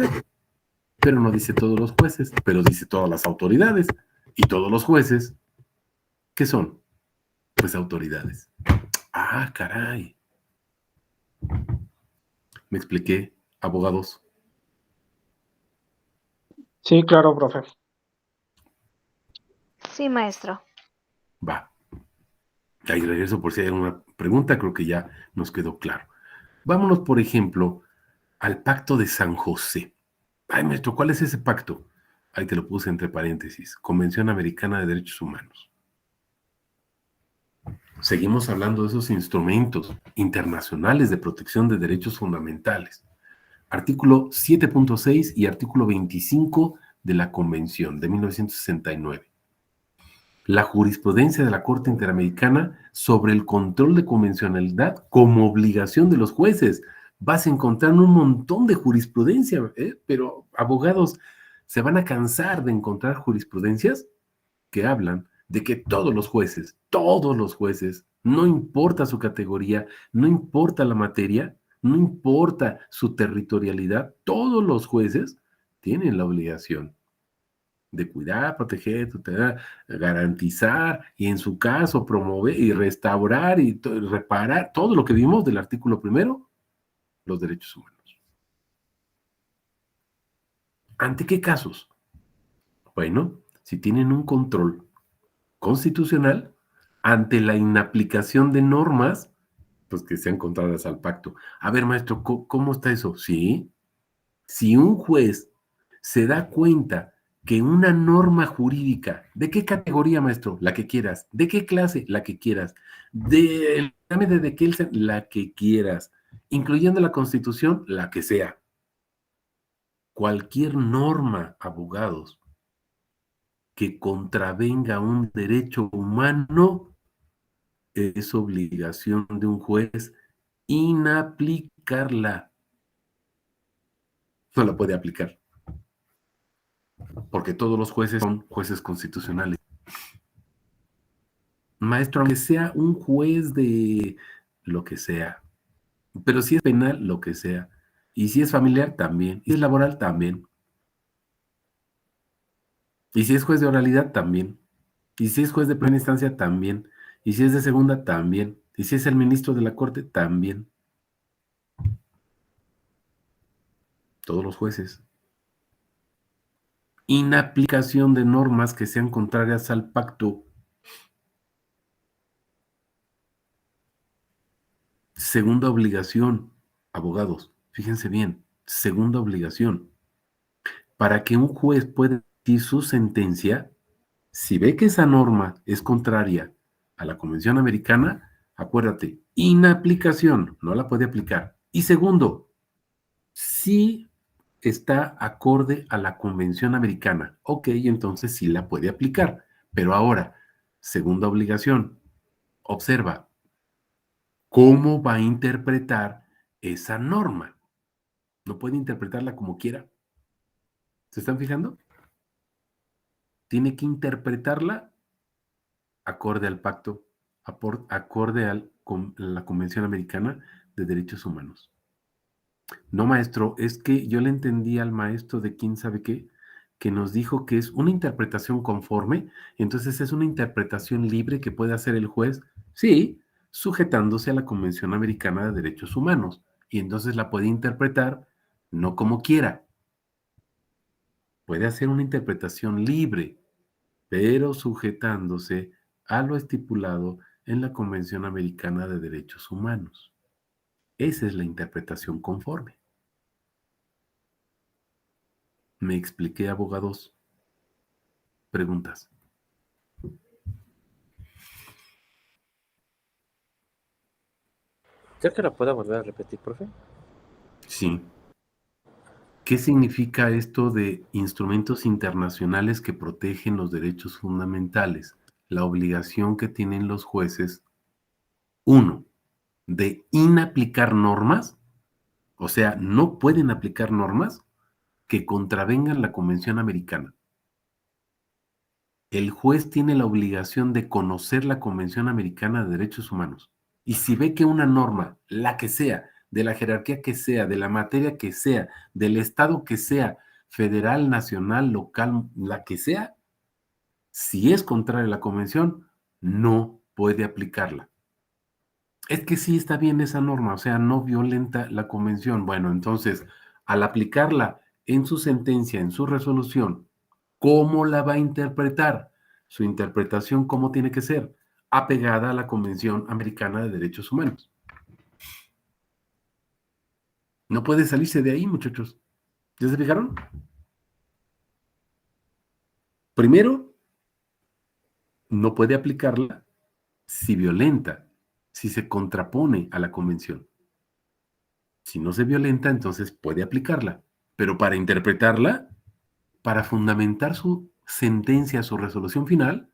Pero no dice todos los jueces, pero dice todas las autoridades. Y todos los jueces, ¿qué son? Pues autoridades. Caray. ¿Me expliqué, abogados? Sí, claro, profe. Sí, maestro. Va. Ahí regreso por si hay alguna pregunta, creo que ya nos quedó claro. Vámonos, por ejemplo, al Pacto de San José. Maestro, ¿cuál es ese pacto? Ahí te lo puse entre paréntesis. Convención Americana de Derechos Humanos. Seguimos hablando de esos instrumentos internacionales de protección de derechos fundamentales. Artículo 7.6 y artículo 25 de la Convención de 1969. La jurisprudencia de la Corte Interamericana sobre el control de convencionalidad como obligación de los jueces. Vas a encontrar un montón de jurisprudencia, pero abogados se van a cansar de encontrar jurisprudencias que hablan de que todos los jueces, no importa su categoría, no importa la materia, no importa su territorialidad, todos los jueces tienen la obligación de cuidar, proteger, tutelar, garantizar y en su caso promover y restaurar y reparar todo lo que vimos del artículo 1, los derechos humanos. ¿Ante qué casos? Bueno, si tienen un control constitucional ante la inaplicación de normas pues que sean contrarias al pacto. A ver, maestro, ¿cómo está eso? Sí, si un juez se da cuenta que una norma jurídica, ¿de qué categoría, maestro? La que quieras. ¿De qué clase? La que quieras. ¿De qué? La que quieras. Incluyendo la Constitución, la que sea. Cualquier norma, abogados, que contravenga un derecho humano, es obligación de un juez inaplicarla. No la puede aplicar, porque todos los jueces son jueces constitucionales. Maestro, aunque sea un juez de lo que sea, pero si es penal, lo que sea, y si es familiar, también, y si es laboral, también, y si es juez de oralidad, también, y si es juez de primera instancia, también, y si es de segunda, también, y si es el ministro de la Corte, también. Todos los jueces. Inaplicación de normas que sean contrarias al pacto. Segunda obligación, abogados, fíjense bien, segunda obligación. Para que un juez pueda emitir su sentencia, si ve que esa norma es contraria a la Convención Americana, acuérdate, inaplicación, no la puede aplicar. Y segundo, si está acorde a la Convención Americana, ok, entonces sí la puede aplicar. Pero ahora, segunda obligación, observa, ¿cómo va a interpretar esa norma? No puede interpretarla como quiera. ¿Se están fijando? Tiene que interpretarla acorde al pacto, acorde a la Convención Americana de Derechos Humanos. No, maestro, es que yo le entendí al maestro de quién sabe qué, que nos dijo que es una interpretación conforme, entonces es una interpretación libre que puede hacer el juez, sí, sujetándose a la Convención Americana de Derechos Humanos, y entonces la puede interpretar no como quiera. Puede hacer una interpretación libre, pero sujetándose a lo estipulado en la Convención Americana de Derechos Humanos. Esa es la interpretación conforme. ¿Me expliqué, abogados? Preguntas. ¿Creo que la pueda volver a repetir, profe? Sí. ¿Qué significa esto de instrumentos internacionales que protegen los derechos fundamentales? La obligación que tienen los jueces, uno, de inaplicar normas, o sea, no pueden aplicar normas que contravengan la Convención Americana. El juez tiene la obligación de conocer la Convención Americana de Derechos Humanos. Y si ve que una norma, la que sea, de la jerarquía que sea, de la materia que sea, del estado que sea, federal, nacional, local, la que sea, si es contraria a la convención, no puede aplicarla. Es que sí está bien esa norma, o sea, no violenta la convención. Bueno, entonces, al aplicarla en su sentencia, en su resolución, ¿cómo la va a interpretar? Su interpretación, ¿cómo tiene que ser? Apegada a la Convención Americana de Derechos Humanos. No puede salirse de ahí, muchachos. ¿Ya se fijaron? Primero, no puede aplicarla si violenta, si se contrapone a la convención. Si no se violenta, entonces puede aplicarla. Pero para interpretarla, para fundamentar su sentencia, su resolución final,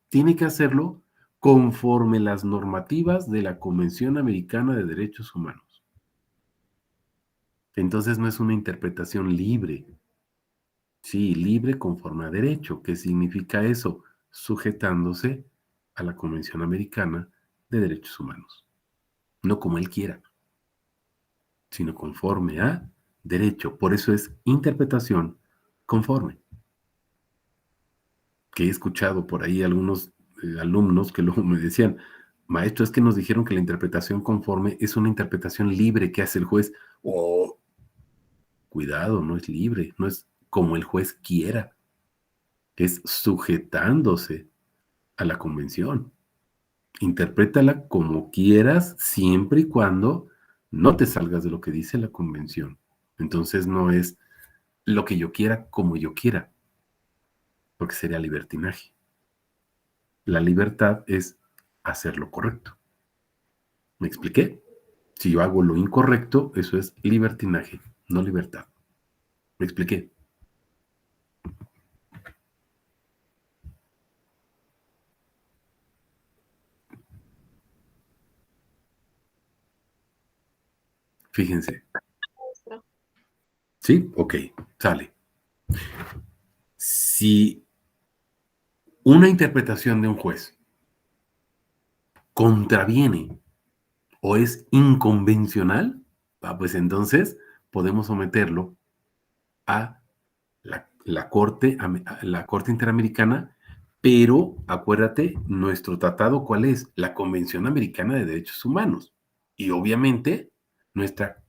tiene que hacerlo conforme las normativas de la Convención Americana de Derechos Humanos. Entonces no es una interpretación libre. Sí, libre conforme a derecho. ¿Qué significa eso? Sujetándose a la Convención Americana de Derechos Humanos. No como él quiera, sino conforme a derecho. Por eso es interpretación conforme. Que he escuchado por ahí algunos alumnos que luego me decían, maestro, es que nos dijeron que la interpretación conforme es una interpretación libre que hace el juez. Oh, cuidado, no es libre, no es como el juez quiera, es sujetándose a la convención. Interprétala como quieras, siempre y cuando no te salgas de lo que dice la convención. Entonces no es lo que yo quiera como yo quiera, porque sería libertinaje. La libertad es hacer lo correcto. ¿Me expliqué? Si yo hago lo incorrecto, eso es libertinaje, no libertad. ¿Me expliqué? Fíjense. ¿Sí? Ok, sale. Si una interpretación de un juez contraviene o es inconvencional, pues entonces podemos someterlo a la Corte Interamericana, pero acuérdate, nuestro tratado, ¿cuál es? La Convención Americana de Derechos Humanos. Y obviamente, nuestra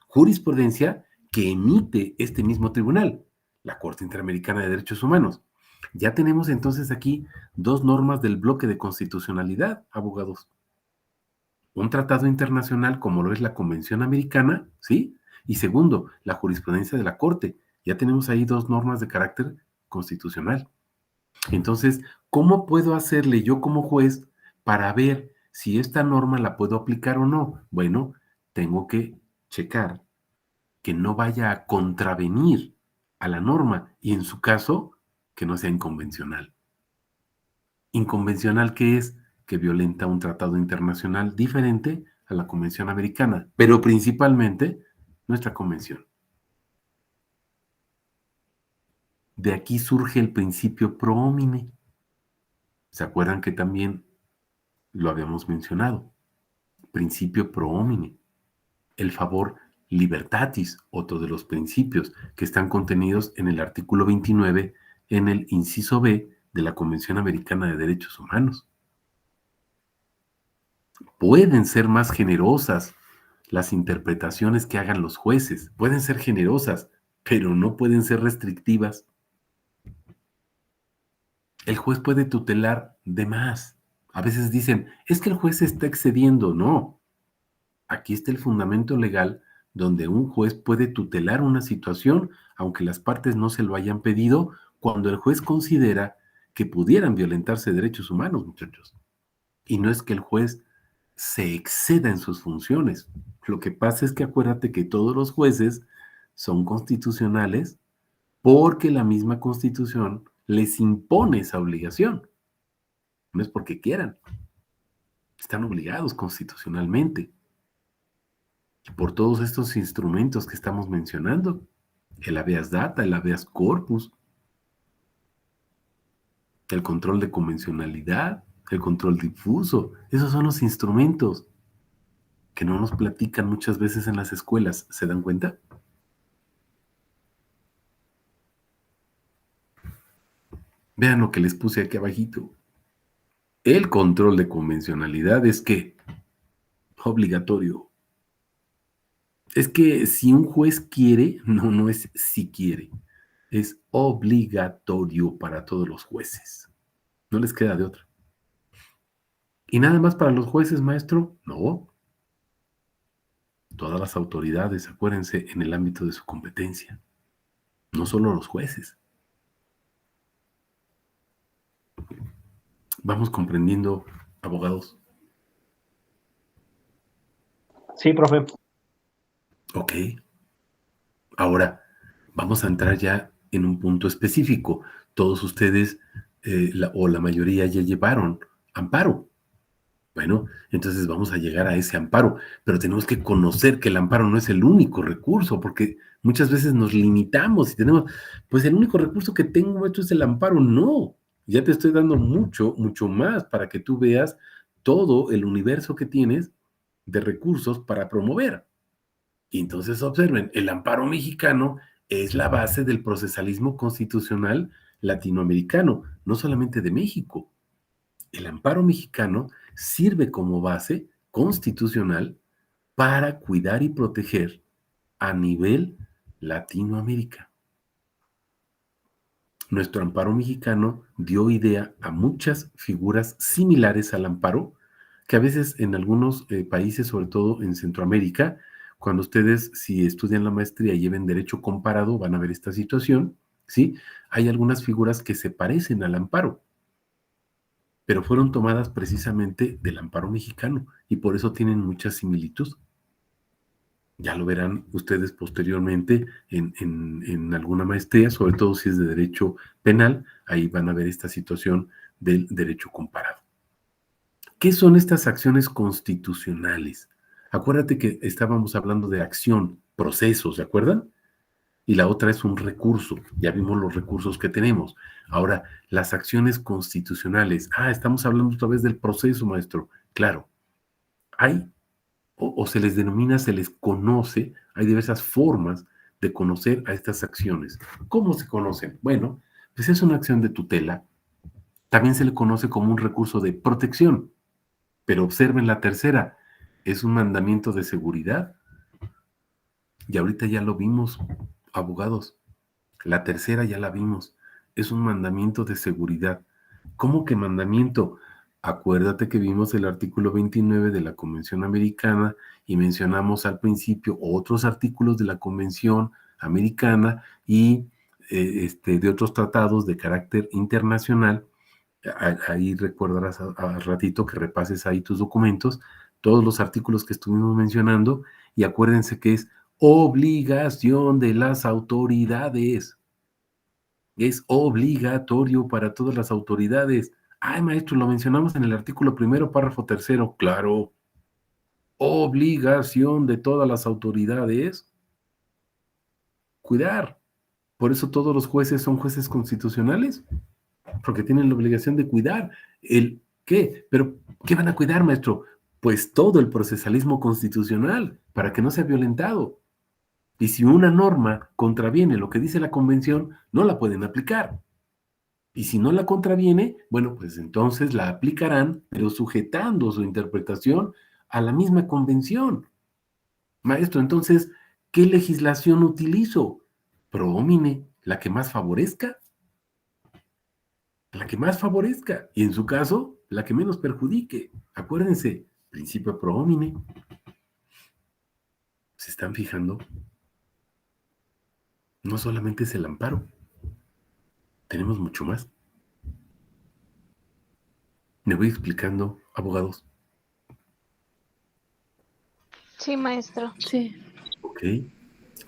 jurisprudencia que emite este mismo tribunal, la Corte Interamericana de Derechos Humanos. Ya tenemos entonces aquí dos normas del bloque de constitucionalidad, abogados. Un tratado internacional como lo es la Convención Americana, ¿sí? Y segundo, la jurisprudencia de la Corte. Ya tenemos ahí dos normas de carácter constitucional. Entonces, ¿cómo puedo hacerle yo como juez para ver si esta norma la puedo aplicar o no? Bueno, tengo que checar que no vaya a contravenir a la norma y en su caso, que no sea inconvencional. Inconvencional que es que violenta un tratado internacional diferente a la Convención Americana, pero principalmente nuestra convención. De aquí surge el principio pro homine. ¿Se acuerdan que también lo habíamos mencionado? Principio pro homine. El favor libertatis, otro de los principios que están contenidos en el artículo 29, en el inciso B de la Convención Americana de Derechos Humanos. Pueden ser más generosas las interpretaciones que hagan los jueces, pueden ser generosas, pero no pueden ser restrictivas. El juez puede tutelar de más. A veces dicen, es que el juez se está excediendo. No, aquí está el fundamento legal donde un juez puede tutelar una situación, aunque las partes no se lo hayan pedido, cuando el juez considera que pudieran violentarse derechos humanos, muchachos. Y no es que el juez se exceda en sus funciones. Lo que pasa es que acuérdate que todos los jueces son constitucionales porque la misma Constitución les impone esa obligación. No es porque quieran. Están obligados constitucionalmente. Y por todos estos instrumentos que estamos mencionando, el habeas data, el habeas corpus, el control de convencionalidad, el control difuso, esos son los instrumentos que no nos platican muchas veces en las escuelas. ¿Se dan cuenta? Vean lo que les puse aquí abajito. El control de convencionalidad es que obligatorio. Es que si un juez quiere, no es si quiere, es obligatorio para todos los jueces. No les queda de otra. ¿Y nada más para los jueces, maestro? No. Todas las autoridades, acuérdense, en el ámbito de su competencia. No solo los jueces. Vamos comprendiendo, abogados. Sí, profe. Ok. Ahora, vamos a entrar ya en un punto específico. Todos ustedes, o la mayoría, ya llevaron amparo. Bueno, entonces vamos a llegar a ese amparo, pero tenemos que conocer que el amparo no es el único recurso, porque muchas veces nos limitamos y tenemos, pues el único recurso que tengo, esto es el amparo. No, ya te estoy dando mucho, mucho más para que tú veas todo el universo que tienes de recursos para promover. Y entonces observen, el amparo mexicano es la base del procesalismo constitucional latinoamericano, no solamente de México. El amparo mexicano sirve como base constitucional para cuidar y proteger a nivel Latinoamérica. Nuestro amparo mexicano dio idea a muchas figuras similares al amparo, que a veces en algunos países, sobre todo en Centroamérica, cuando ustedes, si estudian la maestría y lleven derecho comparado, van a ver esta situación, ¿sí? Hay algunas figuras que se parecen al amparo, pero fueron tomadas precisamente del amparo mexicano y por eso tienen mucha similitud. Ya lo verán ustedes posteriormente en alguna maestría, sobre todo si es de derecho penal, ahí van a ver esta situación del derecho comparado. ¿Qué son estas acciones constitucionales? Acuérdate que estábamos hablando de acción, procesos, ¿se acuerdan? Y la otra es un recurso. Ya vimos los recursos que tenemos. Ahora, las acciones constitucionales. Estamos hablando otra vez del proceso, maestro. Claro, hay, o se les denomina, se les conoce, hay diversas formas de conocer a estas acciones. ¿Cómo se conocen? Bueno, pues es una acción de tutela. También se le conoce como un recurso de protección. Pero observen la tercera, es un mandamiento de seguridad. Y ahorita ya lo vimos, abogados. La tercera ya la vimos, es un mandamiento de seguridad. ¿Cómo que mandamiento? Acuérdate que vimos el artículo 29 de la Convención Americana y mencionamos al principio otros artículos de la Convención Americana y de otros tratados de carácter internacional. Ahí recordarás a ratito que repases ahí tus documentos, todos los artículos que estuvimos mencionando, y acuérdense que es obligación de las autoridades. Es obligatorio para todas las autoridades. Maestro, lo mencionamos en el artículo 1, párrafo 3. Claro. Obligación de todas las autoridades cuidar. Por eso todos los jueces son jueces constitucionales, porque tienen la obligación de cuidar. ¿El qué? ¿Pero qué van a cuidar, maestro? Pues todo el procesalismo constitucional, para que no sea violentado. Y si una norma contraviene lo que dice la convención, no la pueden aplicar. Y si no la contraviene, bueno, pues entonces la aplicarán, pero sujetando su interpretación a la misma convención. Maestro, entonces, ¿qué legislación utilizo? Pro homine, la que más favorezca. La que más favorezca. Y en su caso, la que menos perjudique. Acuérdense, principio pro homine. ¿Se están fijando? No solamente es el amparo. Tenemos mucho más. Me voy explicando, abogados. Sí, maestro. Sí. Ok.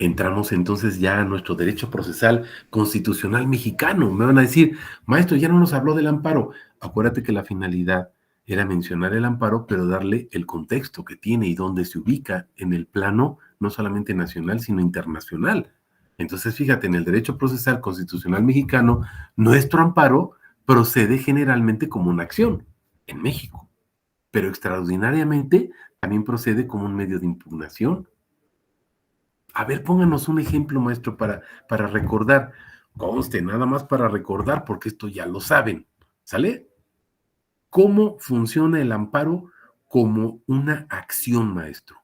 Entramos entonces ya a nuestro derecho procesal constitucional mexicano. Me van a decir, maestro, ya no nos habló del amparo. Acuérdate que la finalidad era mencionar el amparo, pero darle el contexto que tiene y dónde se ubica en el plano no solamente nacional, sino internacional. Entonces, fíjate, en el derecho procesal constitucional mexicano, nuestro amparo procede generalmente como una acción en México, pero extraordinariamente también procede como un medio de impugnación. A ver, pónganos un ejemplo, maestro, para recordar. Conste, nada más para recordar, porque esto ya lo saben. ¿Sale? ¿Cómo funciona el amparo como una acción, maestro?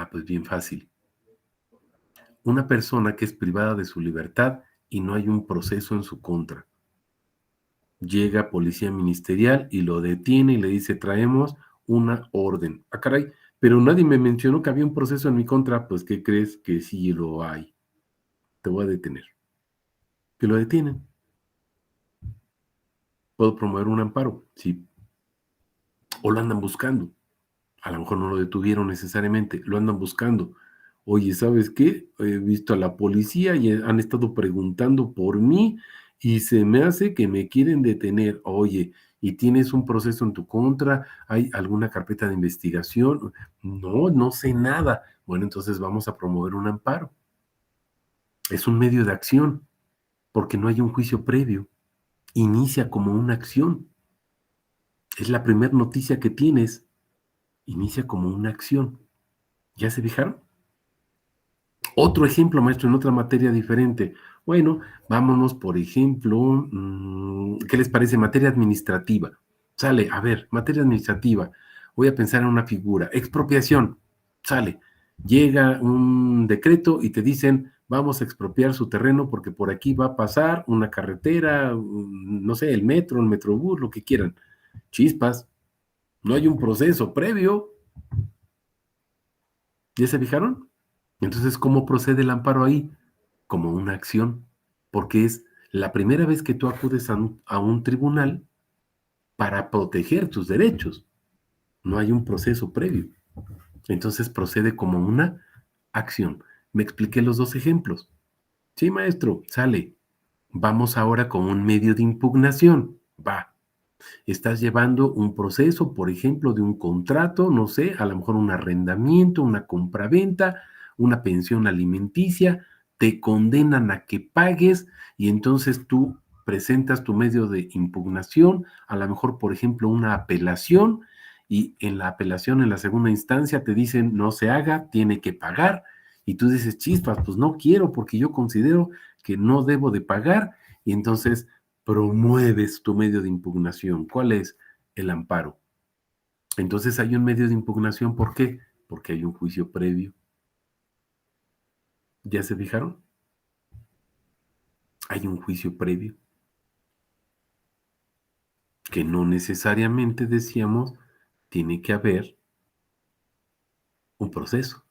Pues bien fácil. Una persona que es privada de su libertad y no hay un proceso en su contra. Llega policía ministerial y lo detiene y le dice, traemos una orden. Caray, pero nadie me mencionó que había un proceso en mi contra. Pues, ¿qué crees? Que sí lo hay. Te voy a detener. Que lo detienen. ¿Puedo promover un amparo? Sí. O lo andan buscando. A lo mejor no lo detuvieron necesariamente, lo andan buscando. Oye, ¿sabes qué? He visto a la policía y han estado preguntando por mí y se me hace que me quieren detener. Oye, ¿y tienes un proceso en tu contra? ¿Hay alguna carpeta de investigación? No, no sé nada. Bueno, entonces vamos a promover un amparo. Es un medio de acción, porque no hay un juicio previo. Inicia como una acción. Es la primera noticia que tienes. Inicia como una acción. ¿Ya se fijaron? Otro ejemplo, maestro, en otra materia diferente. Bueno, vámonos, por ejemplo, ¿qué les parece? Materia administrativa. Sale, a ver, materia administrativa. Voy a pensar en una figura. Expropiación. Sale. Llega un decreto y te dicen, vamos a expropiar su terreno porque por aquí va a pasar una carretera, no sé, el metro, el metrobús, lo que quieran. Chispas. No hay un proceso previo. ¿Ya se fijaron? Entonces, ¿cómo procede el amparo ahí? Como una acción, porque es la primera vez que tú acudes a un tribunal para proteger tus derechos. No hay un proceso previo. Entonces procede como una acción. Me expliqué los dos ejemplos. Sí, maestro, sale. Vamos ahora con un medio de impugnación. Va. Estás llevando un proceso, por ejemplo, de un contrato, no sé, a lo mejor un arrendamiento, una compraventa, una pensión alimenticia, te condenan a que pagues y entonces tú presentas tu medio de impugnación, a lo mejor, por ejemplo, una apelación, y en la apelación, en la segunda instancia, te dicen no se haga, tiene que pagar, y tú dices, chispas, pues no quiero porque yo considero que no debo de pagar, y entonces promueves tu medio de impugnación. ¿Cuál es? El amparo. Entonces hay un medio de impugnación, ¿por qué? Porque hay un juicio previo. ¿Ya se fijaron? Hay un juicio previo que no necesariamente, decíamos, tiene que haber un proceso.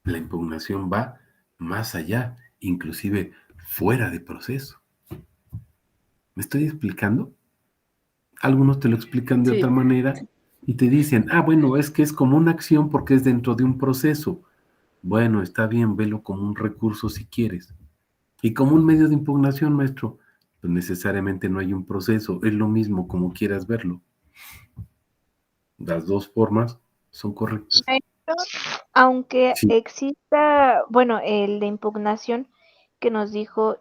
La impugnación va más allá, inclusive fuera de proceso. ¿Me estoy explicando? Algunos te lo explican de otra Sí, manera y te dicen, bueno, es que es como una acción porque es dentro de un proceso. Bueno, está bien, velo como un recurso si quieres. Y como un medio de impugnación, maestro, pues necesariamente no hay un proceso, es lo mismo como quieras verlo. Las dos formas son correctas. Maestro, aunque Sí, exista, bueno, el de impugnación que nos dijo,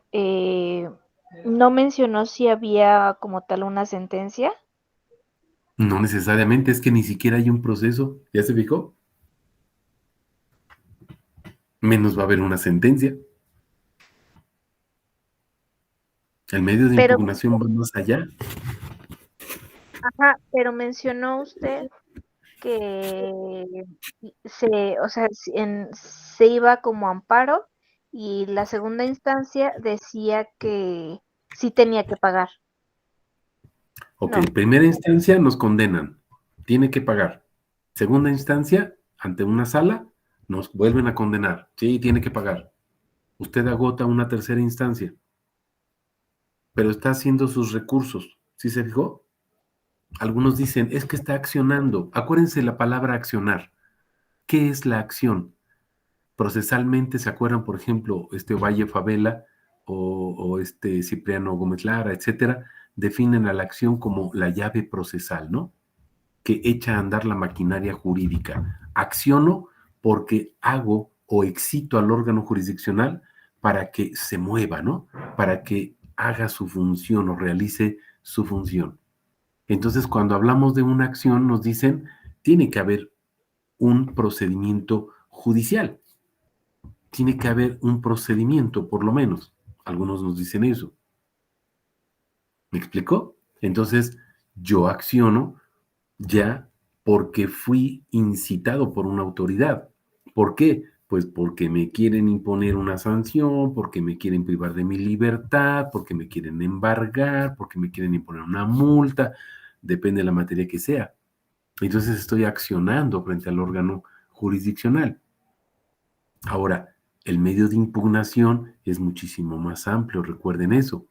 no mencionó si había como tal una sentencia. no necesariamente, es que ni siquiera hay un proceso, ¿ya se fijó? Menos va a haber una sentencia. El medio de Pero, impugnación va más allá. ajá, pero mencionó usted que o sea, se iba como amparo y la segunda instancia decía que sí tenía que pagar. Ok, No. primera instancia nos condenan, tiene que pagar. Segunda instancia, ante una sala, nos vuelven a condenar, sí, tiene que pagar. Usted agota una tercera instancia, pero está haciendo sus recursos, ¿sí se fijó? Algunos dicen, es que está accionando. Acuérdense la palabra accionar. ¿Qué es la acción? Procesalmente, ¿se acuerdan, por ejemplo, Valle Favela o Cipriano Gómez Lara, etcétera? Definen a la acción como la llave procesal, ¿no? Que echa a andar la maquinaria jurídica. Acciono porque hago o excito al órgano jurisdiccional para que se mueva, ¿no? Para que haga su función o realice su función. Entonces, cuando hablamos de una acción, nos dicen, tiene que haber un procedimiento judicial, tiene que haber un procedimiento, por lo menos. Algunos nos dicen eso. ¿Me explicó? Entonces, yo acciono ya porque fui incitado por una autoridad. ¿Por qué? Pues porque me quieren imponer una sanción, porque me quieren privar de mi libertad, porque me quieren embargar, porque me quieren imponer una multa, depende de la materia que sea. Entonces estoy accionando frente al órgano jurisdiccional. Ahora, el medio de impugnación es muchísimo más amplio, recuerden eso.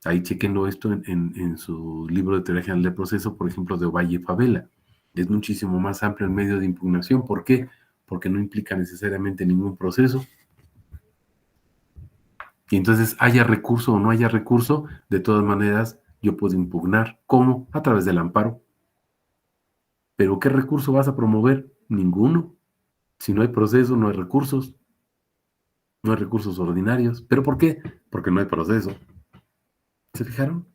Ahí chequenlo esto en su libro de teoría general del proceso, por ejemplo, de Ovalle Favela. Es muchísimo más amplio el medio de impugnación. ¿Por qué? Porque no implica necesariamente ningún proceso. Y entonces, haya recurso o no haya recurso, de todas maneras, yo puedo impugnar. ¿Cómo? A través del amparo. ¿Pero qué recurso vas a promover? Ninguno. Si no hay proceso, no hay recursos. No hay recursos ordinarios. ¿Pero por qué? Porque no hay proceso. ¿Se fijaron?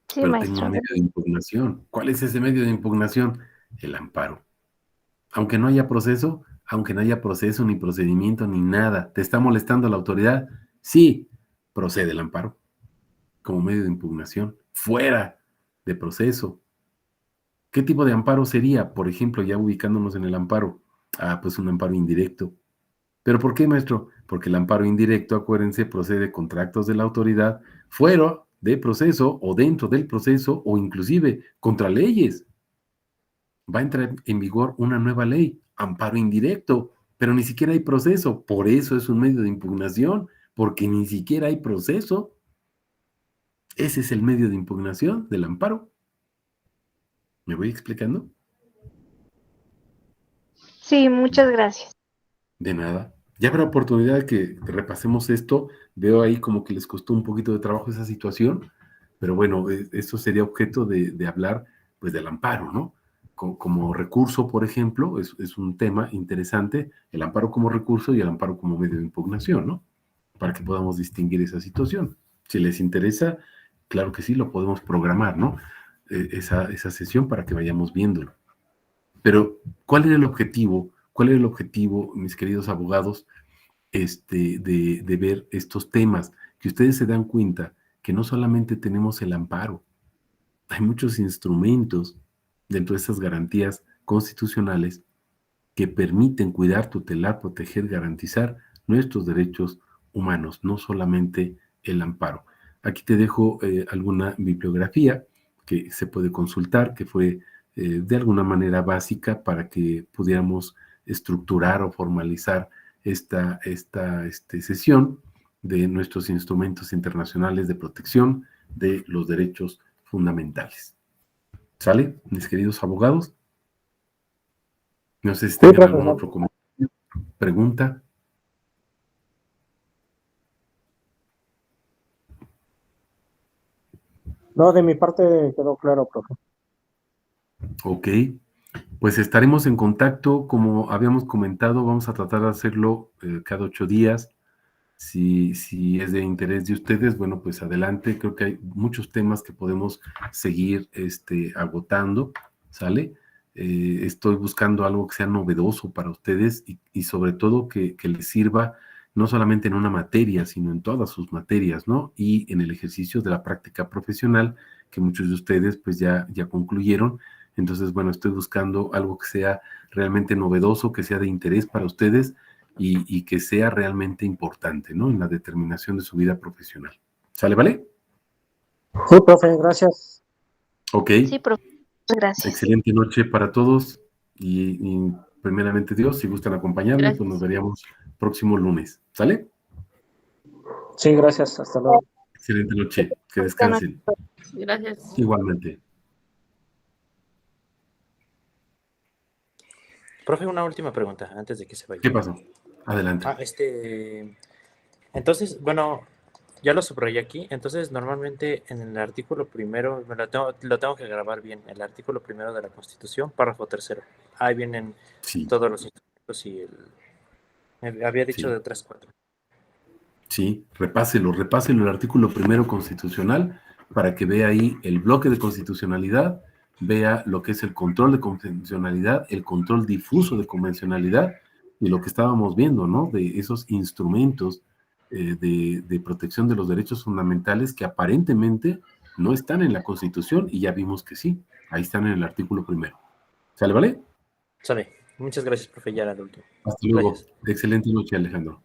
Sí, Pero tengo un maestro. medio de impugnación. ¿Cuál es ese medio de impugnación? El amparo. Aunque no haya proceso, aunque no haya proceso, ni procedimiento, ni nada, ¿te está molestando la autoridad? Sí, procede el amparo como medio de impugnación, fuera de proceso. ¿Qué tipo de amparo sería? Por ejemplo, ya ubicándonos en el amparo. Pues un amparo indirecto. ¿Pero por qué, maestro? Porque el amparo indirecto, acuérdense, procede contra actos de la autoridad fuera de proceso o dentro del proceso o inclusive contra leyes. Va a entrar en vigor una nueva ley, amparo indirecto, pero ni siquiera hay proceso. Por eso es un medio de impugnación, porque ni siquiera hay proceso. Ese es el medio de impugnación del amparo. ¿Me voy explicando? Sí, muchas gracias. De nada. Ya habrá oportunidad de que repasemos esto. Veo ahí como que les costó un poquito de trabajo esa situación, pero bueno, esto sería objeto de hablar pues del amparo, ¿no? Como recurso, por ejemplo, es un tema interesante, el amparo como recurso y el amparo como medio de impugnación, ¿no? Para que podamos distinguir esa situación. Si les interesa, claro que sí, lo podemos programar, ¿no? Esa sesión para que vayamos viéndolo. Pero, ¿cuál era el objetivo? ¿Cuál era el objetivo, mis queridos abogados, de ver estos temas? Que ustedes se dan cuenta que no solamente tenemos el amparo, hay muchos instrumentos dentro de estas garantías constitucionales que permiten cuidar, tutelar, proteger, garantizar nuestros derechos humanos, no solamente el amparo. Aquí te dejo alguna bibliografía que se puede consultar, que fue de alguna manera básica para que pudiéramos estructurar o formalizar esta sesión de nuestros instrumentos internacionales de protección de los derechos fundamentales. ¿Sale, mis queridos abogados? No sé si tengan algún otro comentario, pregunta. No, de mi parte quedó claro, profe. Ok, pues estaremos en contacto, como habíamos comentado, vamos a tratar de hacerlo cada 8 días. Si es de interés de ustedes, bueno, pues adelante. Creo que hay muchos temas que podemos seguir agotando, ¿sale? Estoy buscando algo que sea novedoso para ustedes y sobre todo que les sirva no solamente en una materia, sino en todas sus materias, ¿no? Y en el ejercicio de la práctica profesional, que muchos de ustedes pues ya concluyeron. Entonces, bueno, estoy buscando algo que sea realmente novedoso, que sea de interés para ustedes y que sea realmente importante, ¿no? En la determinación de su vida profesional. ¿Sale, vale? Sí, profe, gracias. Ok. Sí, profe, gracias. Excelente noche para todos y primeramente Dios, si gustan acompañarme, Gracias. pues nos veríamos próximo lunes. ¿Sale? Sí, gracias. Hasta luego. Excelente noche. Que descansen. Gracias. Igualmente. Profe, una última pregunta antes de que se vaya. ¿Qué pasó? Adelante. Entonces, bueno, ya lo subrayé aquí. Entonces, normalmente en el artículo primero, lo tengo que grabar bien. El artículo primero de la Constitución, párrafo tercero. Ahí vienen todos los instrumentos y me había dicho de otras 4. Sí, repáselo el artículo primero constitucional para que vea ahí el bloque de constitucionalidad, vea lo que es el control de convencionalidad, el control difuso de convencionalidad y lo que estábamos viendo, ¿no? De esos instrumentos de protección de los derechos fundamentales que aparentemente no están en la Constitución y ya vimos que sí, ahí están en el artículo primero. ¿Sale, vale? Sale. Muchas gracias, profe. Ya era el último. Hasta luego. Gracias. Excelente noche, Alejandro.